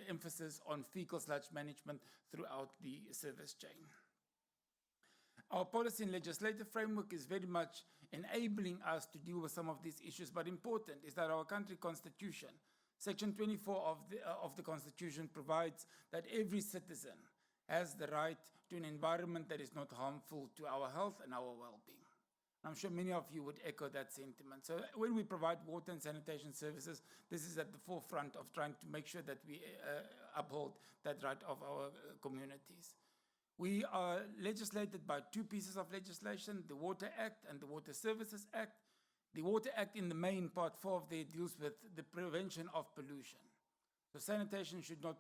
emphasis on fecal sludge management throughout the service chain. Our policy and legislative framework is very much enabling us to deal with some of these issues, but important is that our country constitution, Section 24 of the Constitution, provides that every citizen has the right to an environment that is not harmful to our health and our well-being. I'm sure many of you would echo that sentiment. So when we provide water and sanitation services, this is at the forefront of trying to make sure that we uphold that right of our communities. We are legislated by 2 pieces of legislation, the Water Act and the Water Services Act. The Water Act, in the main, part 4 of there, deals with the prevention of pollution. So sanitation should not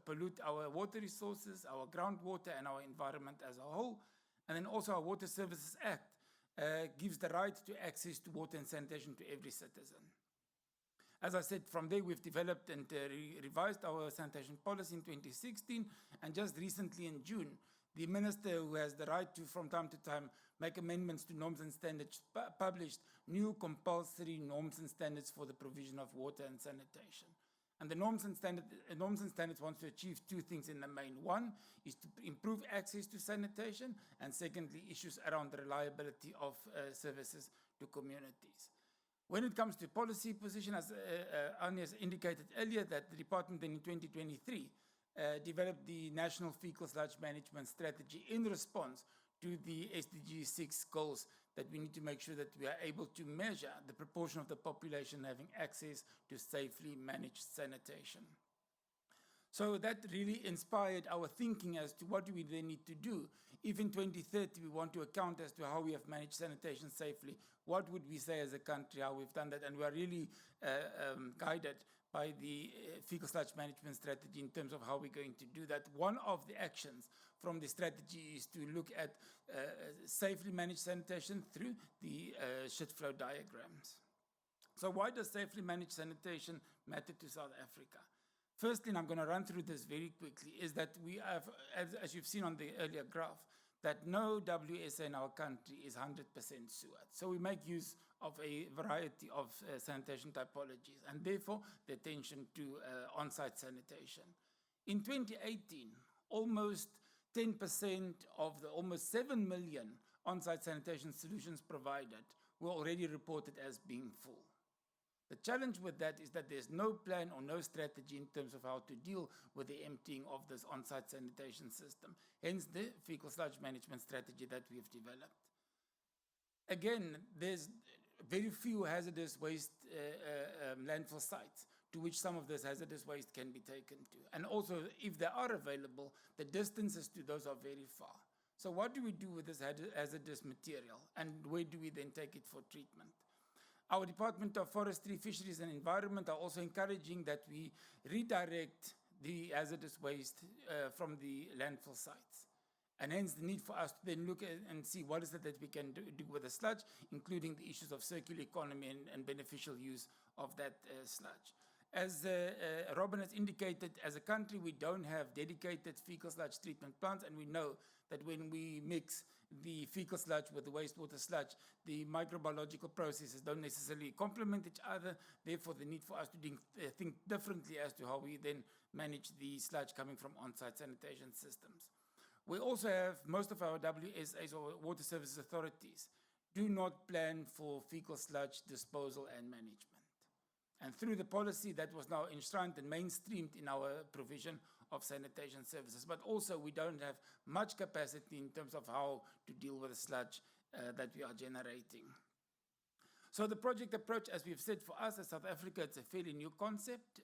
pollute our water resources, our groundwater, and our environment as a whole. And then also our Water Services Act gives the right to access to water and sanitation to every citizen. As I said, from there we've developed and revised our sanitation policy in 2016, and just recently in June, the minister, who has the right to, from time to time, make amendments to norms and standards, published new compulsory norms and standards for the provision of water and sanitation. And the norms and standards wants to achieve two things in the main. One is to improve access to sanitation, and secondly, issues around the reliability of services to communities. When it comes to policy position, as Agnes indicated earlier, that the department in 2023 developed the National Fecal Sludge Management Strategy in response to the SDG 6 goals, that we need to make sure that we are able to measure the proportion of the population having access to safely managed sanitation. So that really inspired our thinking as to what do we then need to do. If in 2030 we want to account as to how we have managed sanitation safely, what would we say as a country, how we've done that? And we are really guided by the fecal sludge management strategy in terms of how we're going to do that. One of the actions from the strategy is to look at safely managed sanitation through the shit flow diagrams. So why does safely managed sanitation matter to South Africa? Firstly, and I'm going to run through this very quickly, is that we have, as you've seen on the earlier graph, that no WSA in our country is 100% sewered. So we make use of a variety of sanitation typologies, and therefore the attention to on-site sanitation. In 2018, almost 10% of the almost 7 million on-site sanitation solutions provided were already reported as being full. The challenge with that is that there's no plan or no strategy in terms of how to deal with the emptying of this on-site sanitation system, hence the fecal sludge management strategy that we've developed. Again, there's very few hazardous waste landfill sites to which some of this hazardous waste can be taken to. And also, if they are available, the distances to those are very far. So what do we do with this hazardous material, and where do we then take it for treatment? Our Department of Forestry, Fisheries and Environment are also encouraging that we redirect the hazardous waste from the landfill sites. And hence the need for us to then look at and see what is it that we can do with the sludge, including the issues of circular economy and beneficial use of that sludge. As Robin has indicated, as a country, we don't have dedicated fecal sludge treatment plants, and we know that when we mix the fecal sludge with the wastewater sludge, the microbiological processes don't necessarily complement each other. Therefore, the need for us to think differently as to how we then manage the sludge coming from on-site sanitation systems. We also have most of our WSAs, or water services authorities, do not plan for fecal sludge disposal and management. And through the policy that was now enshrined and mainstreamed in our provision of sanitation services. But also we don't have much capacity in terms of how to deal with the sludge that we are generating. So the project approach, as we've said, for us as South Africa, it's a fairly new concept.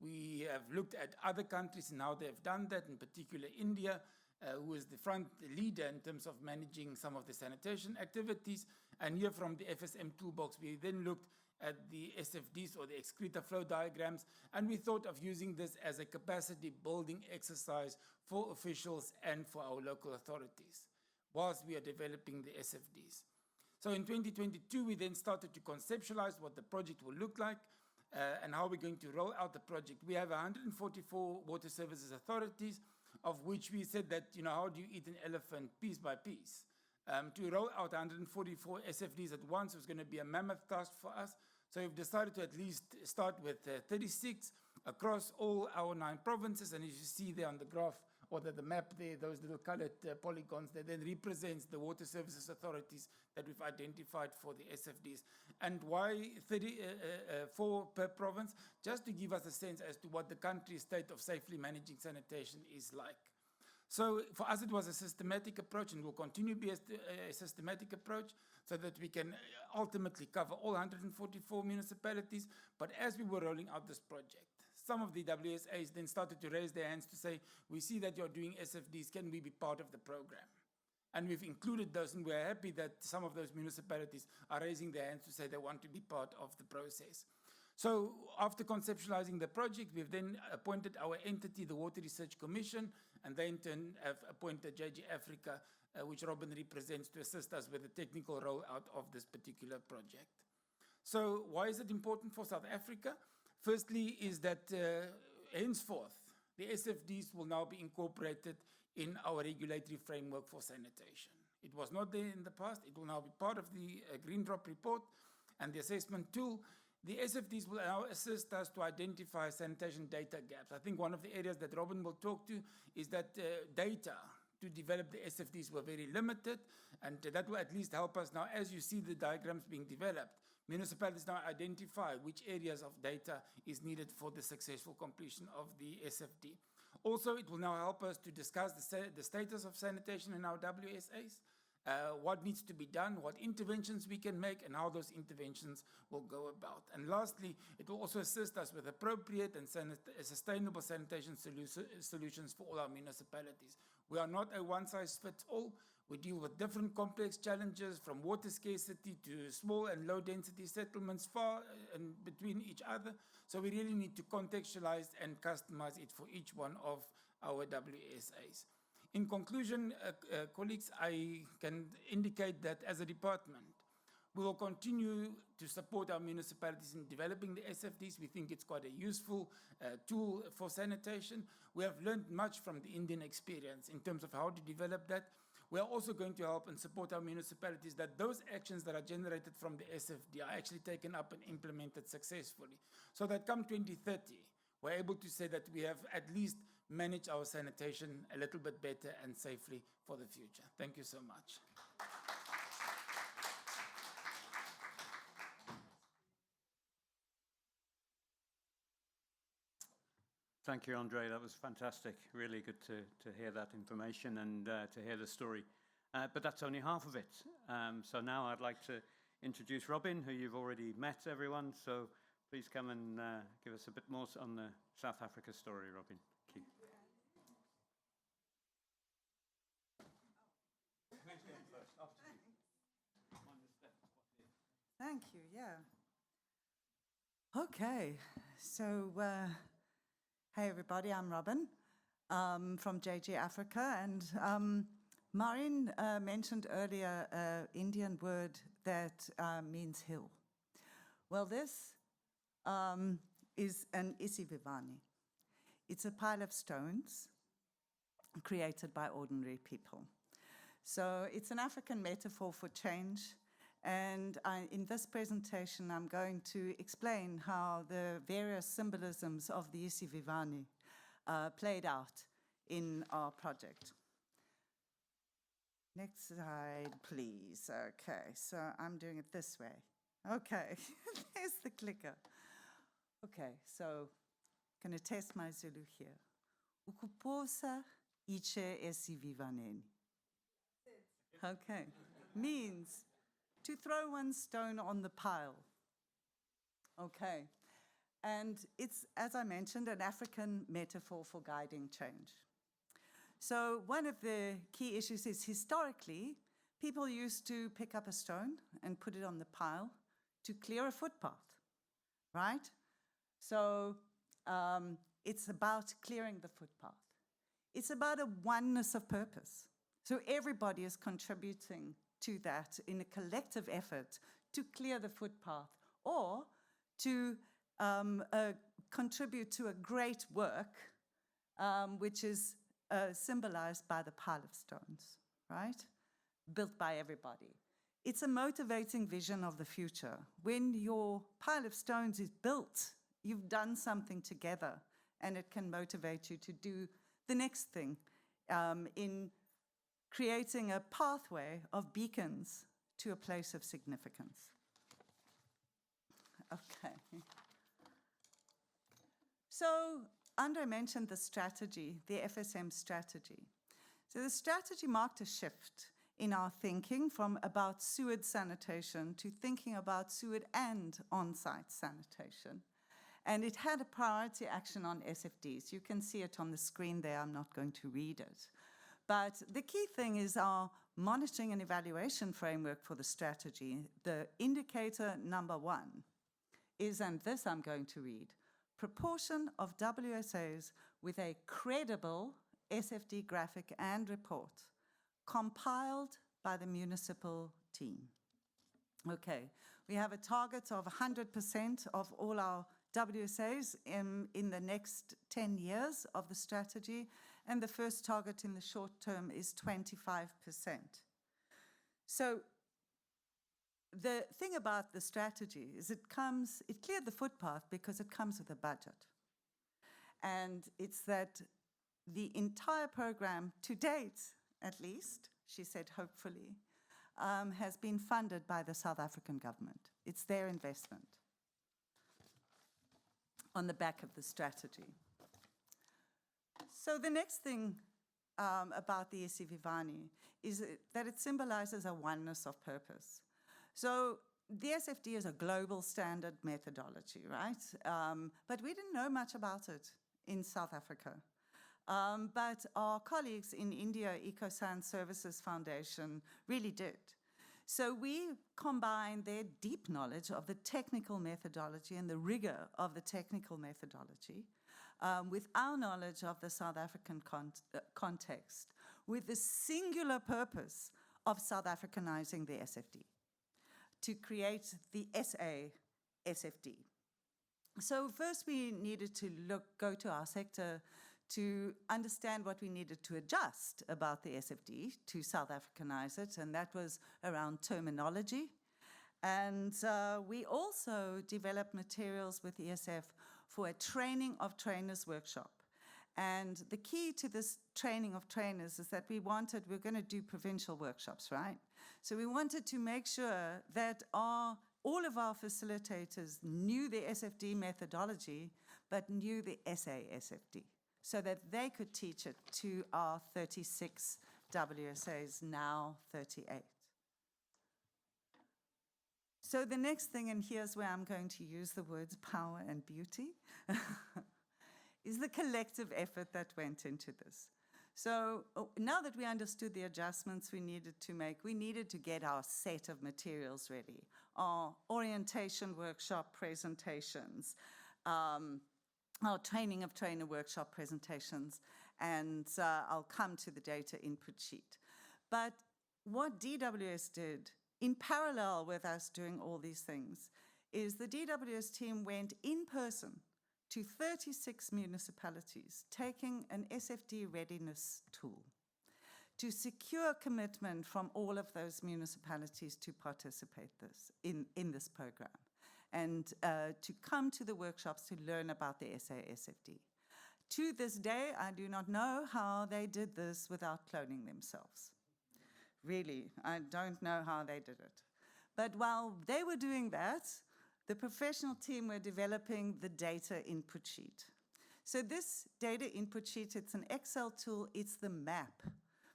We have looked at other countries and how they have done that, in particular India, who is the front leader in terms of managing some of the sanitation activities. And here from the FSM toolbox, we then looked at the SFDs, or the excreta flow diagrams, and we thought of using this as a capacity building exercise for officials and for our local authorities whilst we are developing the SFDs. So in 2022, we then started to conceptualize what the project will look like and how we're going to roll out the project. We have 144 water services authorities, of which we said that, how do you eat an elephant piece by piece? To roll out 144 SFDs at once was going to be a mammoth task for us. So we've decided to at least start with 36 across all our 9 provinces. And as you see there on the graph, or the map there, those little colored polygons, that then represents the water services authorities that we've identified for the SFDs. And why 34 per province? Just to give us a sense as to what the country's state of safely managing sanitation is like. So for us, it was a systematic approach, and will continue to be a systematic approach, so that we can ultimately cover all 144 municipalities. But as we were rolling out this project, some of the WSAs then started to raise their hands to say, we see that you're doing SFDs, can we be part of the program? And we've included those, and we're happy that some of those municipalities are raising their hands to say they want to be part of the process. So after conceptualizing the project, we've then appointed our entity, the Water Research Commission, and they in turn have appointed JG Africa, which Robin represents, to assist us with the technical rollout of this particular project. So why is it important for South Africa? Firstly is that henceforth, the SFDs will now be incorporated in our regulatory framework for sanitation. It was not there in the past. It will now be part of the Green Drop report and the assessment tool. The SFDs will now assist us to identify sanitation data gaps. I think one of the areas that Robin will talk to is that data to develop the SFDs were very limited, and that will at least help us now, as you see the diagrams being developed, municipalities now identify which areas of data is needed for the successful completion of the SFD. Also, it will now help us to discuss the status of sanitation in our WSAs, what needs to be done, what interventions we can make, and how those interventions will go about. And lastly, it will also assist us with appropriate and sustainable sanitation solutions for all our municipalities. We are not a one-size-fits-all. We deal with different complex challenges, from water scarcity to small and low-density settlements far and between each other. So we really need to contextualize and customize it for each one of our WSAs. In conclusion, colleagues, I can indicate that as a department, we will continue to support our municipalities in developing the SFDs. We think it's quite a useful tool for sanitation. We have learned much from the Indian experience in terms of how to develop that. We are also going to help and support our municipalities that those actions that are generated from the SFD are actually taken up and implemented successfully, so that come 2030, we're able to say that we have at least managed our sanitation a little bit better and safely for the future. Thank you so much. Thank you, Andre. That was fantastic. Really good to hear that information and to hear the story. But that's only half of it. So now I'd like to introduce Robin, who you've already met, everyone. So please come and give us a bit more on the South Africa story, Robin. Thank you. Thank you, yeah. Okay, so hey everybody, I'm Robin from JJ Africa, and Marin mentioned earlier an Indian word that means hill. Well, this is an Isivivani. It's a pile of stones created by ordinary people. So it's an African metaphor for change. And in this presentation, I'm going to explain how the various symbolisms of the Isivivani played out in our project. Next slide, please. Okay, so I'm doing it this way. Okay, there's the clicker. Okay, so I'm going to test my Zulu here. Ukuposa iche esivivaneni. Okay, means to throw one stone on the pile. Okay, and it's, as I mentioned, an African metaphor for guiding change. So one of the key issues is historically, people used to pick up a stone and put it on the pile to clear a footpath, right? So it's about clearing the footpath. It's about a oneness of purpose. So everybody is contributing to that in a collective effort to clear the footpath or to contribute to a great work, which is symbolized by the pile of stones, right? Built by everybody. It's a motivating vision of the future. When your pile of stones is built, you've done something together, and it can motivate you to do the next thing in creating a pathway of beacons to a place of significance. Okay. So Andre mentioned the strategy, the FSM strategy. So the strategy marked a shift in our thinking from about sewage sanitation to thinking about sewage and on-site sanitation. And it had a priority action on SFDs. You can see it on the screen there. I'm not going to read it. But the key thing is our monitoring and evaluation framework for the strategy. The indicator number 1 is, and this I'm going to read, proportion of WSAs with a credible SFD graphic and report compiled by the municipal team. Okay, we have a target of 100% of all our WSAs in the next 10 years of the strategy, and the first target in the short term is 25%. So the thing about the strategy is it cleared the footpath because it comes with a budget. And it's that the entire program, to date at least, she said hopefully, has been funded by the South African government. It's their investment on the back of the strategy. So the next thing about the Isivivani is that it symbolizes a oneness of purpose. So the SFD is a global standard methodology, right? But we didn't know much about it in South Africa. But our colleagues in India, EcoScience Services Foundation, really did. So we combined their deep knowledge of the technical methodology and the rigor of the technical methodology with our knowledge of the South African context, with the singular purpose of South Africanizing the SFD, to create the SA SFD. So first we needed to go to our sector to understand what we needed to adjust about the SFD to South Africanize it, and that was around terminology. And we also developed materials with ESF for a training of trainers workshop. And the key to this training of trainers is that we're going to do provincial workshops, right? So we wanted to make sure that all of our facilitators knew the SFD methodology, but knew the SA SFD, so that they could teach it to our 36 WSAs, now 38. So the next thing, and here's where I'm going to use the words power and beauty, is the collective effort that went into this. So now that we understood the adjustments we needed to make, we needed to get our set of materials ready. Our orientation workshop presentations, our training of trainer workshop presentations, and I'll come to the data input sheet. But what DWS did, in parallel with us doing all these things, is the DWS team went in person to 36 municipalities, taking an SFD readiness tool to secure commitment from all of those municipalities to participate in this program, and to come to the workshops to learn about the SASFD. To this day, I do not know how they did this without cloning themselves. Really, I don't know how they did it. But while they were doing that, the professional team were developing the data input sheet. So this data input sheet, it's an Excel tool, it's the map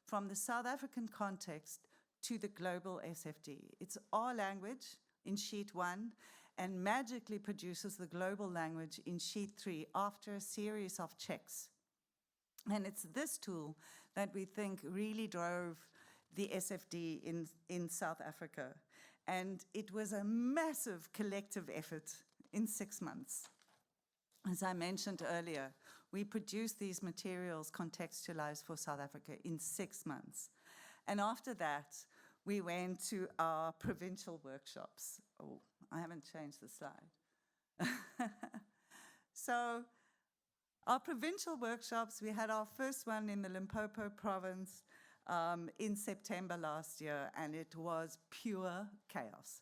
from the South African context to the global SFD. It's our language in sheet 1, and magically produces the global language in sheet 3 after a series of checks. And it's this tool that we think really drove the SFD in South Africa. And it was a massive collective effort in 6 months. As I mentioned earlier, we produced these materials contextualized for South Africa in 6 months. And after that, we went to our provincial workshops. Oh, I haven't changed the slide. So our provincial workshops, we had our first one in the Limpopo province in September last year, and it was pure chaos.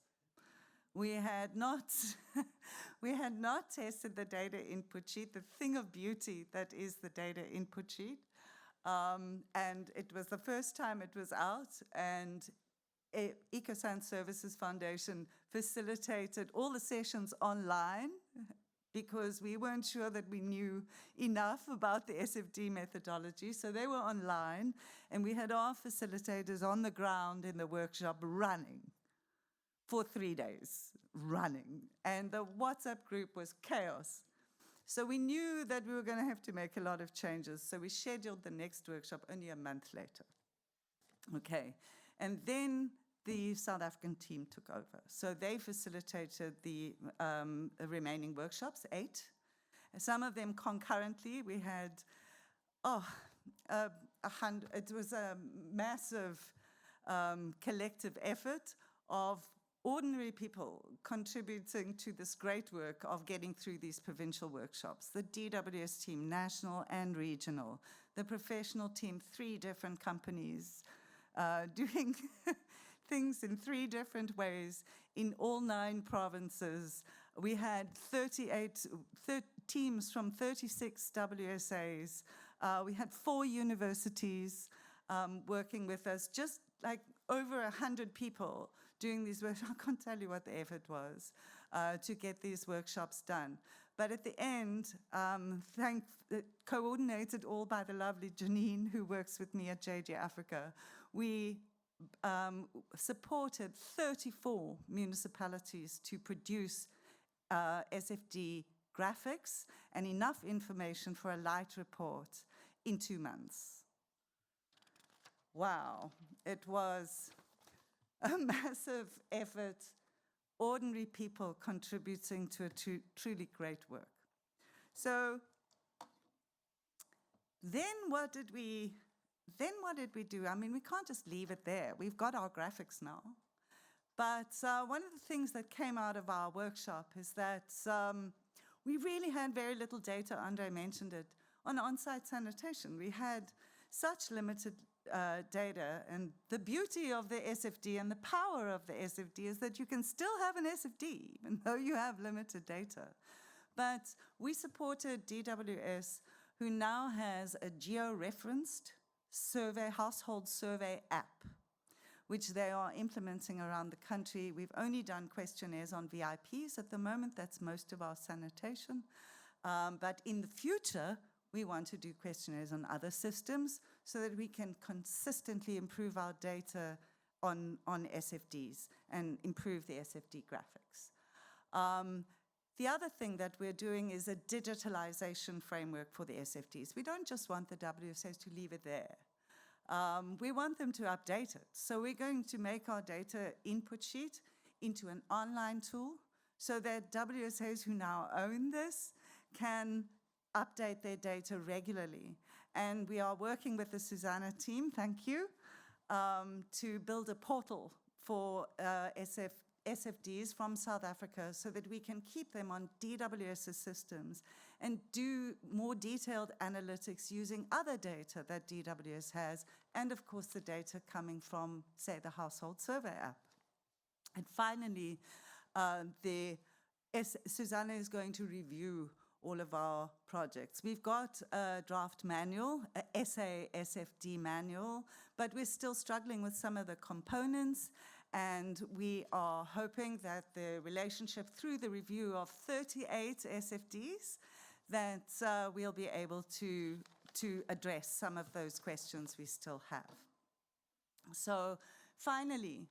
We had not tested the data input sheet, the thing of beauty that is the data input sheet. And it was the first time it was out, and EcoScience Services Foundation facilitated all the sessions online because we weren't sure that we knew enough about the SFD methodology. So they were online, and we had our facilitators on the ground in the workshop running for 3 days, running. And the WhatsApp group was chaos. So we knew that we were going to have to make a lot of changes. So we scheduled the next workshop only a month later. Okay. And then the South African team took over. So they facilitated the remaining workshops, 8. Some of them concurrently. We had, 100. It was a massive collective effort of ordinary people contributing to this great work of getting through these provincial workshops. The DWS team, national and regional. The professional team, 3 different companies doing things in 3 different ways in all 9 provinces. We had 38 teams from 36 WSAs. We had 4 universities working with us, just like over 100 people doing these workshops. I can't tell you what the effort was to get these workshops done. But at the end, coordinated all by the lovely Janine, who works with me at JJ Africa, we supported 34 municipalities to produce SFD graphics and enough information for a light report in 2 months. Wow, it was a massive effort, ordinary people contributing to a truly great work. So then what did we do? I mean, we can't just leave it there. We've got our graphics now. But one of the things that came out of our workshop is that we really had very little data, Andre mentioned it, on on-site sanitation. We had such limited data, and the beauty of the SFD and the power of the SFD is that you can still have an SFD, even though you have limited data. But we supported DWS, who now has a geo-referenced survey, household survey app, which they are implementing around the country. We've only done questionnaires on VIPs at the moment. That's most of our sanitation. But in the future, we want to do questionnaires on other systems so that we can consistently improve our data on SFDs and improve the SFD graphics. The other thing that we're doing is a digitalization framework for the SFDs. We don't just want the WSAs to leave it there. We want them to update it. So we're going to make our data input sheet into an online tool so that WSAs who now own this can update their data regularly. And we are working with the Susanna team, thank you, to build a portal for SFDs from South Africa so that we can keep them on DWS systems and do more detailed analytics using other data that DWS has, and of course the data coming from, say, the household survey app. And finally, Susanna is going to review all of our projects. We've got a draft manual, a SFD manual, but we're still struggling with some of the components, and we are hoping that the relationship through the review of 38 SFDs, that we'll be able to address some of those questions we still have. So finally,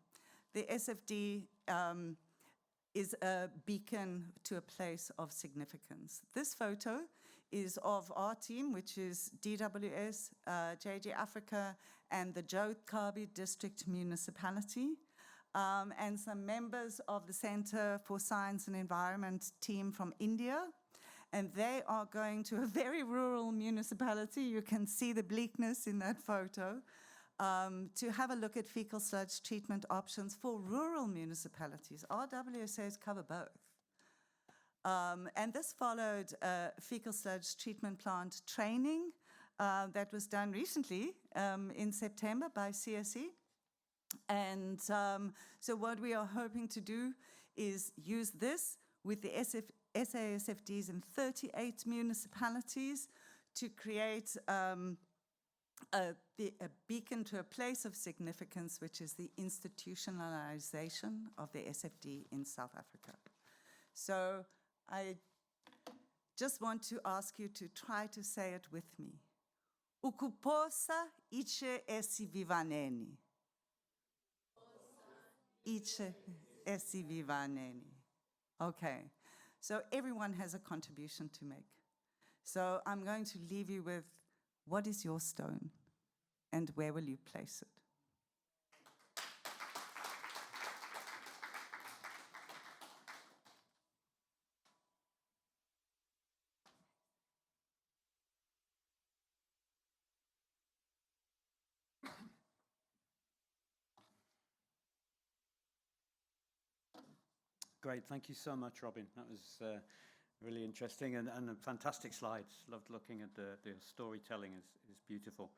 the SFD is a beacon to a place of significance. This photo is of our team, which is DWS, JJ Africa, and the Joe Kabi District Municipality, and some members of the Center for Science and Environment team from India. And they are going to a very rural municipality. You can see the bleakness in that photo. To have a look at fecal sludge treatment options for rural municipalities. Our WSAs cover both. And this followed fecal sludge treatment plant training that was done recently in September by CSE. And so what we are hoping to do is use this with the SASFDs in 38 municipalities to create a beacon to a place of significance, which is the institutionalization of the SFD in South Africa. So I just want to ask you to try to say it with me. Ukuposa iche esivivaneni. Iche esivivaneni. Okay, so everyone has a contribution to make. So I'm going to leave you with, what is your stone and where will you place it? Great, thank you so much, Robin. That was really interesting and fantastic slides. Loved looking at the storytelling, is beautiful.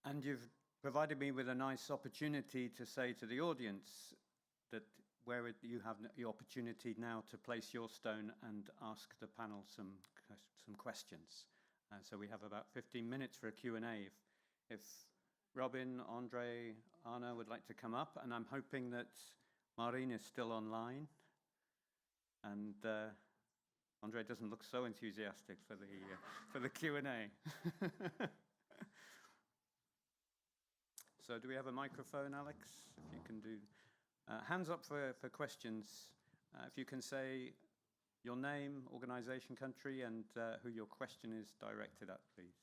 And you've provided me with a nice opportunity to say to the audience that you have the opportunity now to place your stone and ask the panel some questions. So we have about 15 minutes for a Q&A. If Robin, Andre, Anna would like to come up, and I'm hoping that Maureen is still online. And Andre doesn't look so enthusiastic for the Q&A. So do we have a microphone, Alex? If you can do... hands up for questions. If you can say your name, organization, country, and who your question is directed at, please.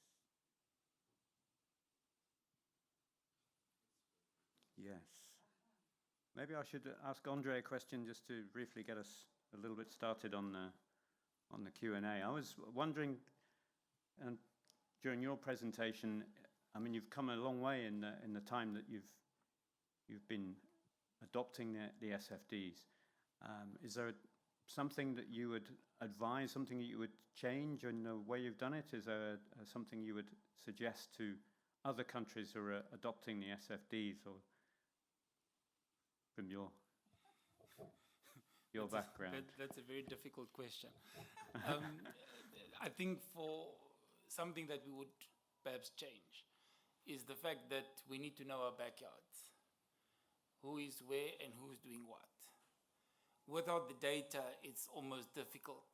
Yes. Maybe I should ask Andre a question just to briefly get us a little bit started on the Q&A. I was wondering, and during your presentation, I mean, you've come a long way in the time that you've been adopting the SFDs. Is there something that you would advise, something that you would change in the way you've done it? Is there something you would suggest to other countries who are adopting the SFDs, or from your background? That's a very difficult question. I think for something that we would perhaps change is the fact that we need to know our backyards. Who is where and who's doing what. Without the data, it's almost difficult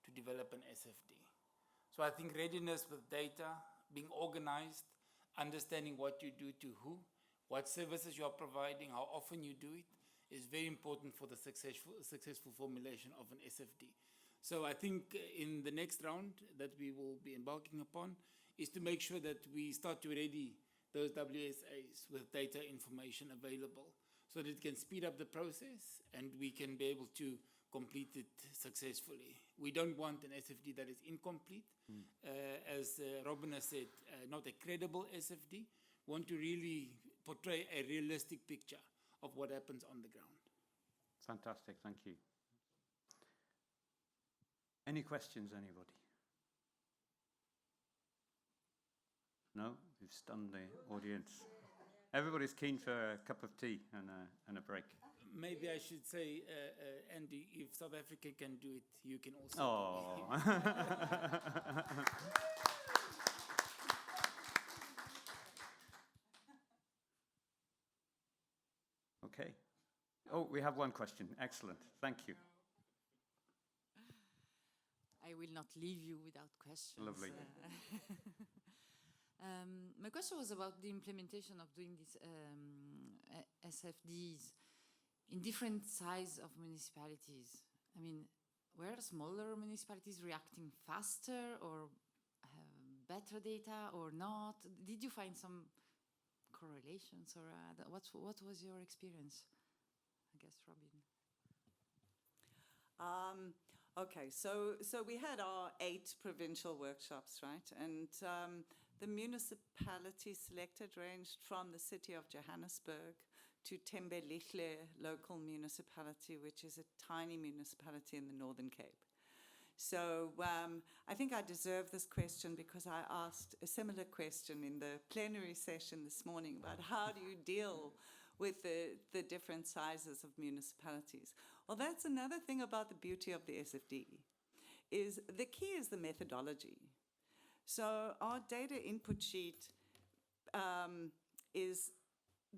to develop an SFD. So I think readiness with data, being organized, understanding what you do to who, what services you are providing, how often you do it, is very important for the successful formulation of an SFD. So I think in the next round that we will be embarking upon is to make sure that we start to ready those WSAs with data information available so that it can speed up the process and we can be able to complete it successfully. We don't want an SFD that is incomplete. As Robin has said, not a credible SFD. We want to really portray a realistic picture of what happens on the ground. Fantastic, thank you. Any questions, anybody? No? We've stunned the audience. Everybody's keen for a cup of tea and a break. Maybe I should say, Andy, if South Africa can do it, you can also. Oh. Okay. Oh, we have one question. Excellent. Thank you. I will not leave you without questions. Lovely. My question was about the implementation of doing these SFDs in different size of municipalities. I mean, were smaller municipalities reacting faster or better data or not? Did you find some correlations, or what was your experience? I guess, Robin. Okay, so we had our 8 provincial workshops, right? And the municipality selected ranged from the city of Johannesburg to Tembelihle local municipality, which is a tiny municipality in the Northern Cape. So I think I deserve this question because I asked a similar question in the plenary session this morning about how do you deal with the different sizes of municipalities. Well, that's another thing about the beauty of the SFD, is the key is the methodology. So our data input sheet is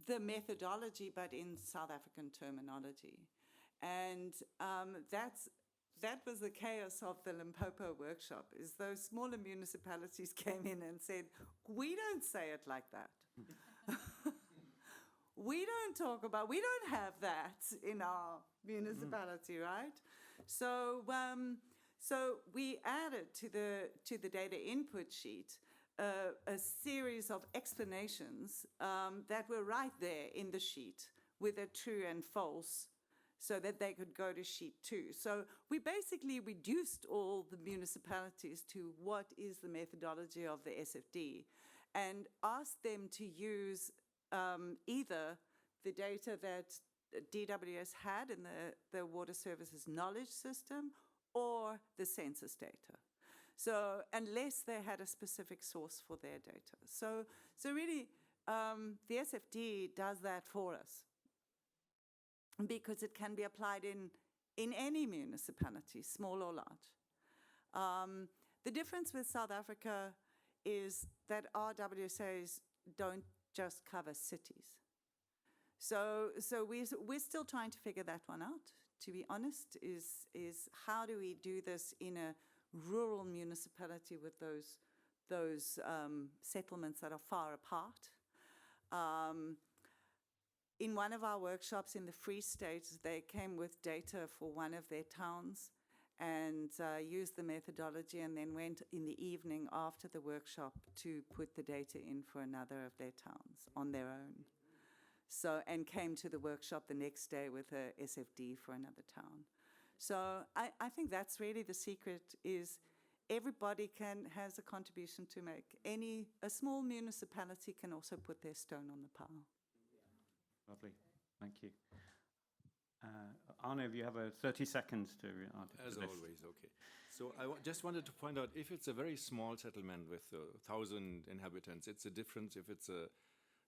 the methodology, but in South African terminology. And that was the chaos of the Limpopo workshop, is those smaller municipalities came in and said, we don't say it like that. We don't have that in our municipality, right? So we added to the data input sheet a series of explanations that were right there in the sheet with a true and false, so that they could go to sheet 2. So we basically reduced all the municipalities to what is the methodology of the SFD and asked them to use either the data that DWS had in the Water Services Knowledge System or the census data. So unless they had a specific source for their data. So really, the SFD does that for us because it can be applied in any municipality, small or large. The difference with South Africa is that our WSAs don't just cover cities. So we're still trying to figure that one out, to be honest, is how do we do this in a rural municipality with those settlements that are far apart. In one of our workshops in the Free State, they came with data for one of their towns and used the methodology and then went in the evening after the workshop to put the data in for another of their towns on their own. So, and came to the workshop the next day with a SFD for another town. So I think that's really the secret, is everybody has a contribution to make. A small municipality can also put their stone on the pile. Lovely, thank you. Arne, you have 30 seconds to answer As this. always, okay. So I just wanted to point out, if it's a very small settlement with 1,000 inhabitants, it's a difference if it's a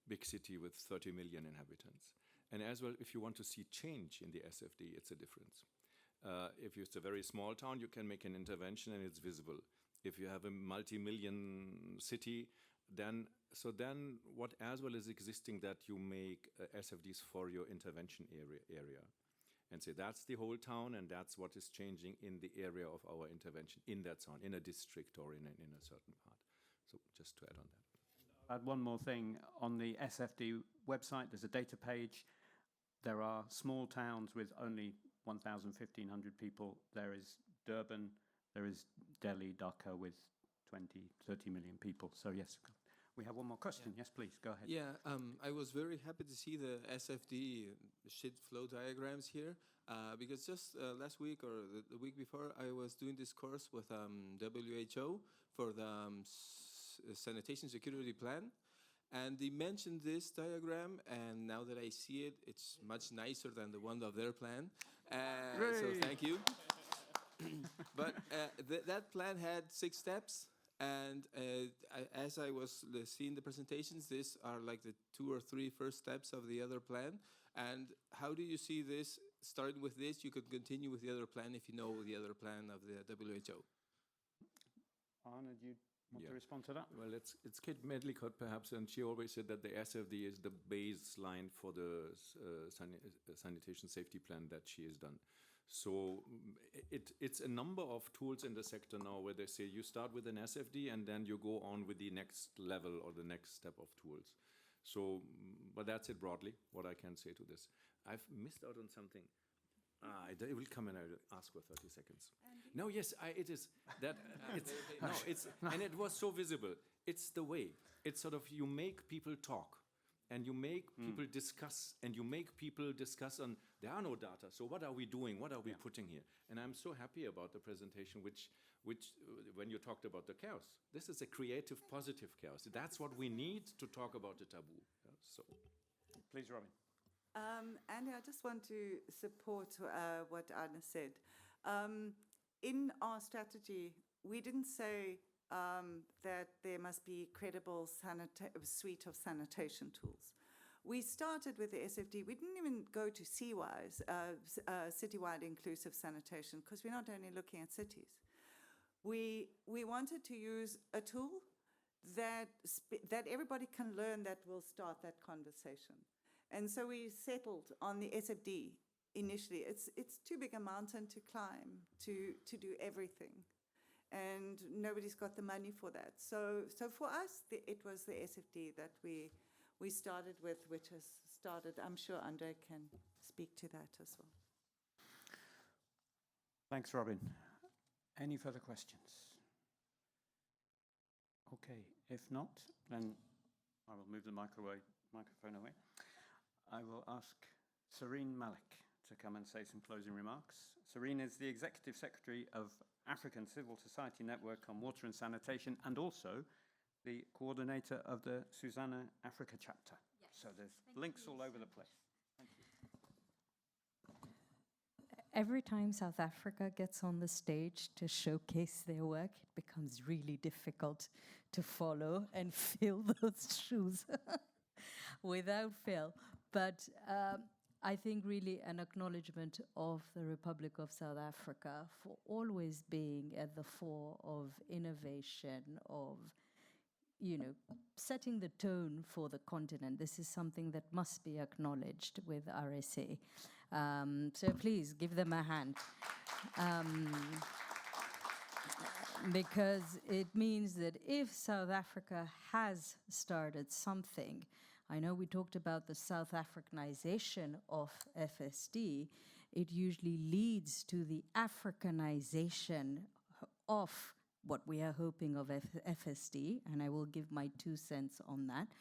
big city with 30 million inhabitants. And as well, if you want to see change in the SFD, it's a difference. If it's a very small town, you can make an intervention and it's visible. If you have a multi-million city, then what as well is existing that you make SFDs for your intervention area. And say that's the whole town and that's what is changing in the area of our intervention in that town, in a district or in a certain part. So just to add on that. Add one more thing. On the SFD website, there's a data page. There are small towns with only 1,000, 1,500 people. There is Durban, there is Delhi, Dhaka with 20, 30 million people. So yes, we have one more question. Yes, please, go ahead. Yeah, I was very happy to see the SFD shit flow diagrams here because just last week or the week before, I was doing this course with WHO for the Sanitation Security Plan. And they mentioned this diagram, and now that I see it, it's much nicer than the one of their plan. So thank you. But that plan had 6 steps. And as I was seeing the presentations, these are like the 2 or 3 first steps of the other plan. And how do you see this? Starting with this, you could continue with the other plan if you know the other plan of the WHO. Arne, do you want to respond to that? Well, it's Kate Medlicott perhaps, and she always said that the SFD is the baseline for the sanitation safety plan that she has done. So it's a number of tools in the sector now where they say you start with an SFD and then you go on with the next level or the next step of tools. So, but that's it broadly, what I can say to this. I've missed out on something. It will come and I will ask for 30 seconds. No, yes, it is. That and it was so visible. It's the way. It's sort of, you make people talk. And you make people discuss, and you make people discuss on, there are no data, so what are we doing, what are we putting here? And I'm so happy about the presentation, which when you talked about the chaos, this is a creative, positive chaos. That's what we need to talk about the taboo. Yeah, so, please, Robin. Andy, I just want to support what Anna said. In our strategy, we didn't say that there must be credible suite of sanitation tools. We started with the SFD. We didn't even go to CWISE, citywide inclusive sanitation, because we're not only looking at cities. We wanted to use a tool that everybody can learn, that will start that conversation. And so we settled on the SFD initially. It's too big a mountain to climb to do everything. And nobody's got the money for that. So for us, it was the SFD that we started with, which has started. I'm sure Andre can speak to that as well. Thanks, Robin. Any further questions? Okay, if not, then I will move the microphone away. I will ask Serene Malik to come and say some closing remarks. Serene is the Executive Secretary of African Civil Society Network on Water and Sanitation, and also the coordinator of the Susanna Africa chapter. Yes. So there's links all over the place. Thank you. Every time South Africa gets on the stage to showcase their work, it becomes really difficult to follow and fill those shoes. without fail. But I think really an acknowledgement of the Republic of South Africa for always being at the fore of innovation, of setting the tone for the continent. This is something that must be acknowledged with RSA. So please give them a hand. Because it means that if South Africa has started something, I know we talked about the South Africanization of FSD, it usually leads to the Africanization of what we are hoping of FSD, and I will give my 2 cents on that,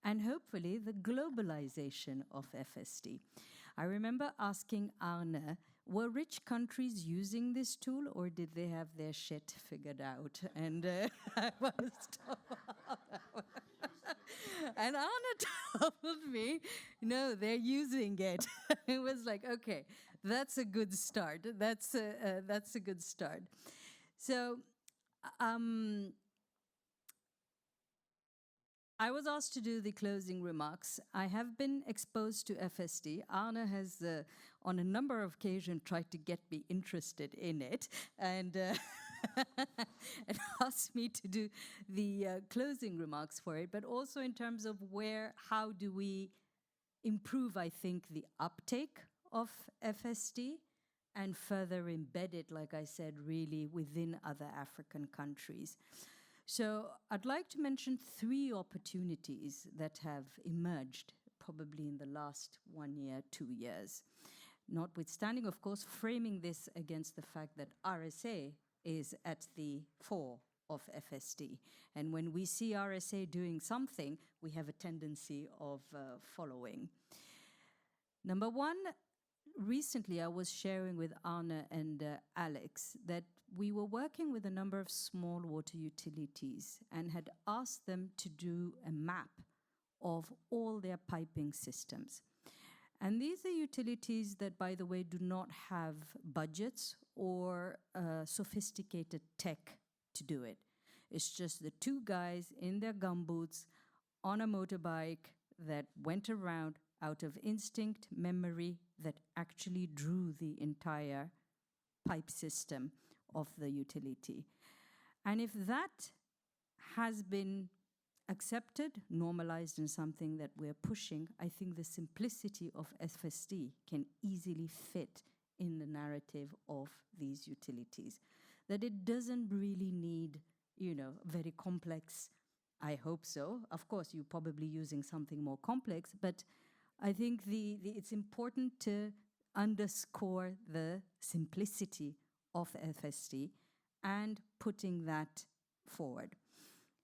and hopefully the globalization of FSD. I remember asking Arne, were rich countries using this tool or did they have their shit figured out? And I was told, and Arne told me, no, they're using it. It was like, okay, that's a good start. That's a good start. So I was asked to do the closing remarks. I have been exposed to FSD. Arne has, on a number of occasions, tried to get me interested in it and, and asked me to do the closing remarks for it, but also in terms of how do we improve, I think, the uptake of FSD and further embed it, like I said, really within other African countries. So I'd like to mention 3 opportunities that have emerged probably in the last 1 year, 2 years. Notwithstanding, of course, framing this against the fact that RSA is at the fore of FSD. And when we see RSA doing something, we have a tendency of following. Number 1, recently I was sharing with Arne and Alex that we were working with a number of small water utilities and had asked them to do a map of all their piping systems. And these are utilities that, by the way, do not have budgets or sophisticated tech to do it. It's just the 2 guys in their gumboots on a motorbike that went around out of instinct, memory, that actually drew the entire pipe system of the utility. And if that has been accepted, normalized in something that we're pushing, I think the simplicity of FSD can easily fit in the narrative of these utilities. That it doesn't really need, very complex, I hope so. Of course, you're probably using something more complex, but I think it's important to underscore the simplicity of FSD and putting that forward.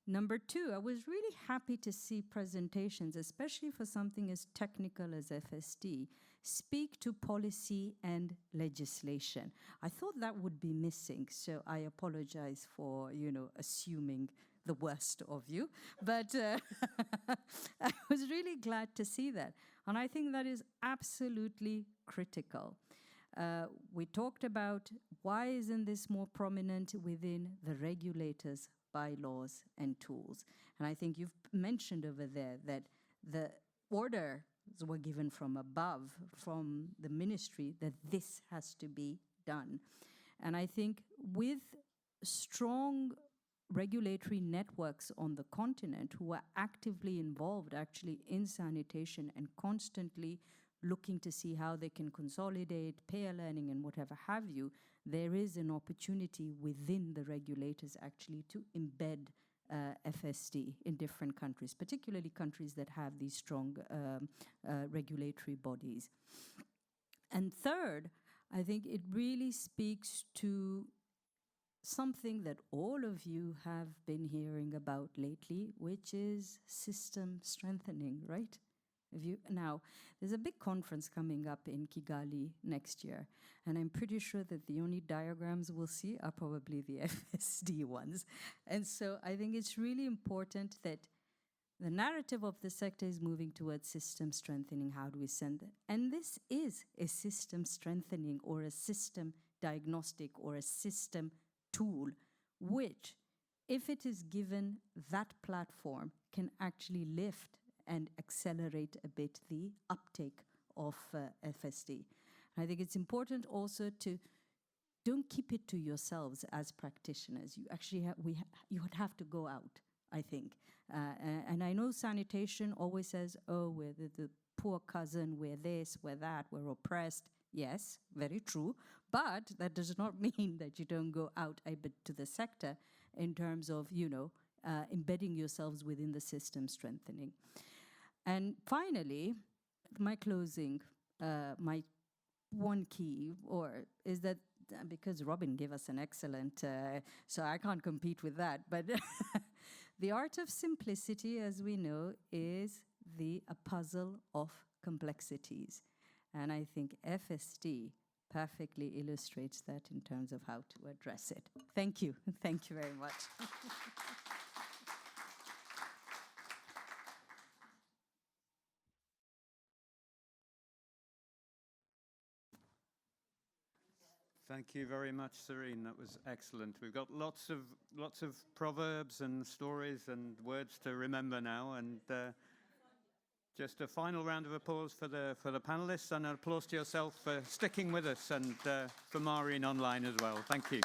Number 2, I was really happy to see presentations, especially for something as technical as FSD, speak to policy and legislation. I thought that would be missing, so I apologize for, assuming the worst of you, but I was really glad to see that. And I think that is absolutely critical. We talked about why isn't this more prominent within the regulators' bylaws and tools. And I think you've mentioned over there that the orders were given from above, from the ministry, that this has to be done. And I think with strong regulatory networks on the continent who are actively involved actually in sanitation and constantly looking to see how they can consolidate peer learning and whatever have you, there is an opportunity within the regulators actually to embed FSD in different countries, particularly countries that have these strong regulatory bodies. And third, I think it really speaks to something that all of you have been hearing about lately, which is system strengthening, right? Now, there's a big conference coming up in Kigali next year, and I'm pretty sure that the only diagrams we'll see are probably the FSD ones. And so I think it's really important that the narrative of the sector is moving towards system strengthening. How do we send it? And this is a system strengthening or a system diagnostic or a system tool, which, if it is given that platform, can actually lift and accelerate a bit the uptake of FSD. I think it's important also to don't keep it to yourselves as practitioners. You actually you would have to go out, I think. And I know sanitation always says, oh, we're the poor cousin, we're this, we're that, we're oppressed. Yes, very true. But that does not mean that you don't go out a bit to the sector in terms of, embedding yourselves within the system, strengthening. And finally, my closing, my one key, is that because Robin gave us an excellent, so I can't compete with that, but the art of simplicity, as we know, is a puzzle of complexities. And I think FSD perfectly illustrates that in terms of how to address it. Thank you. Thank you very much. Thank you very much, Serene. That was excellent. We've got lots of proverbs and stories and words to remember now. And just a final round of applause for the panelists, and an applause to yourself for sticking with us, and for Maureen online as well. Thank you.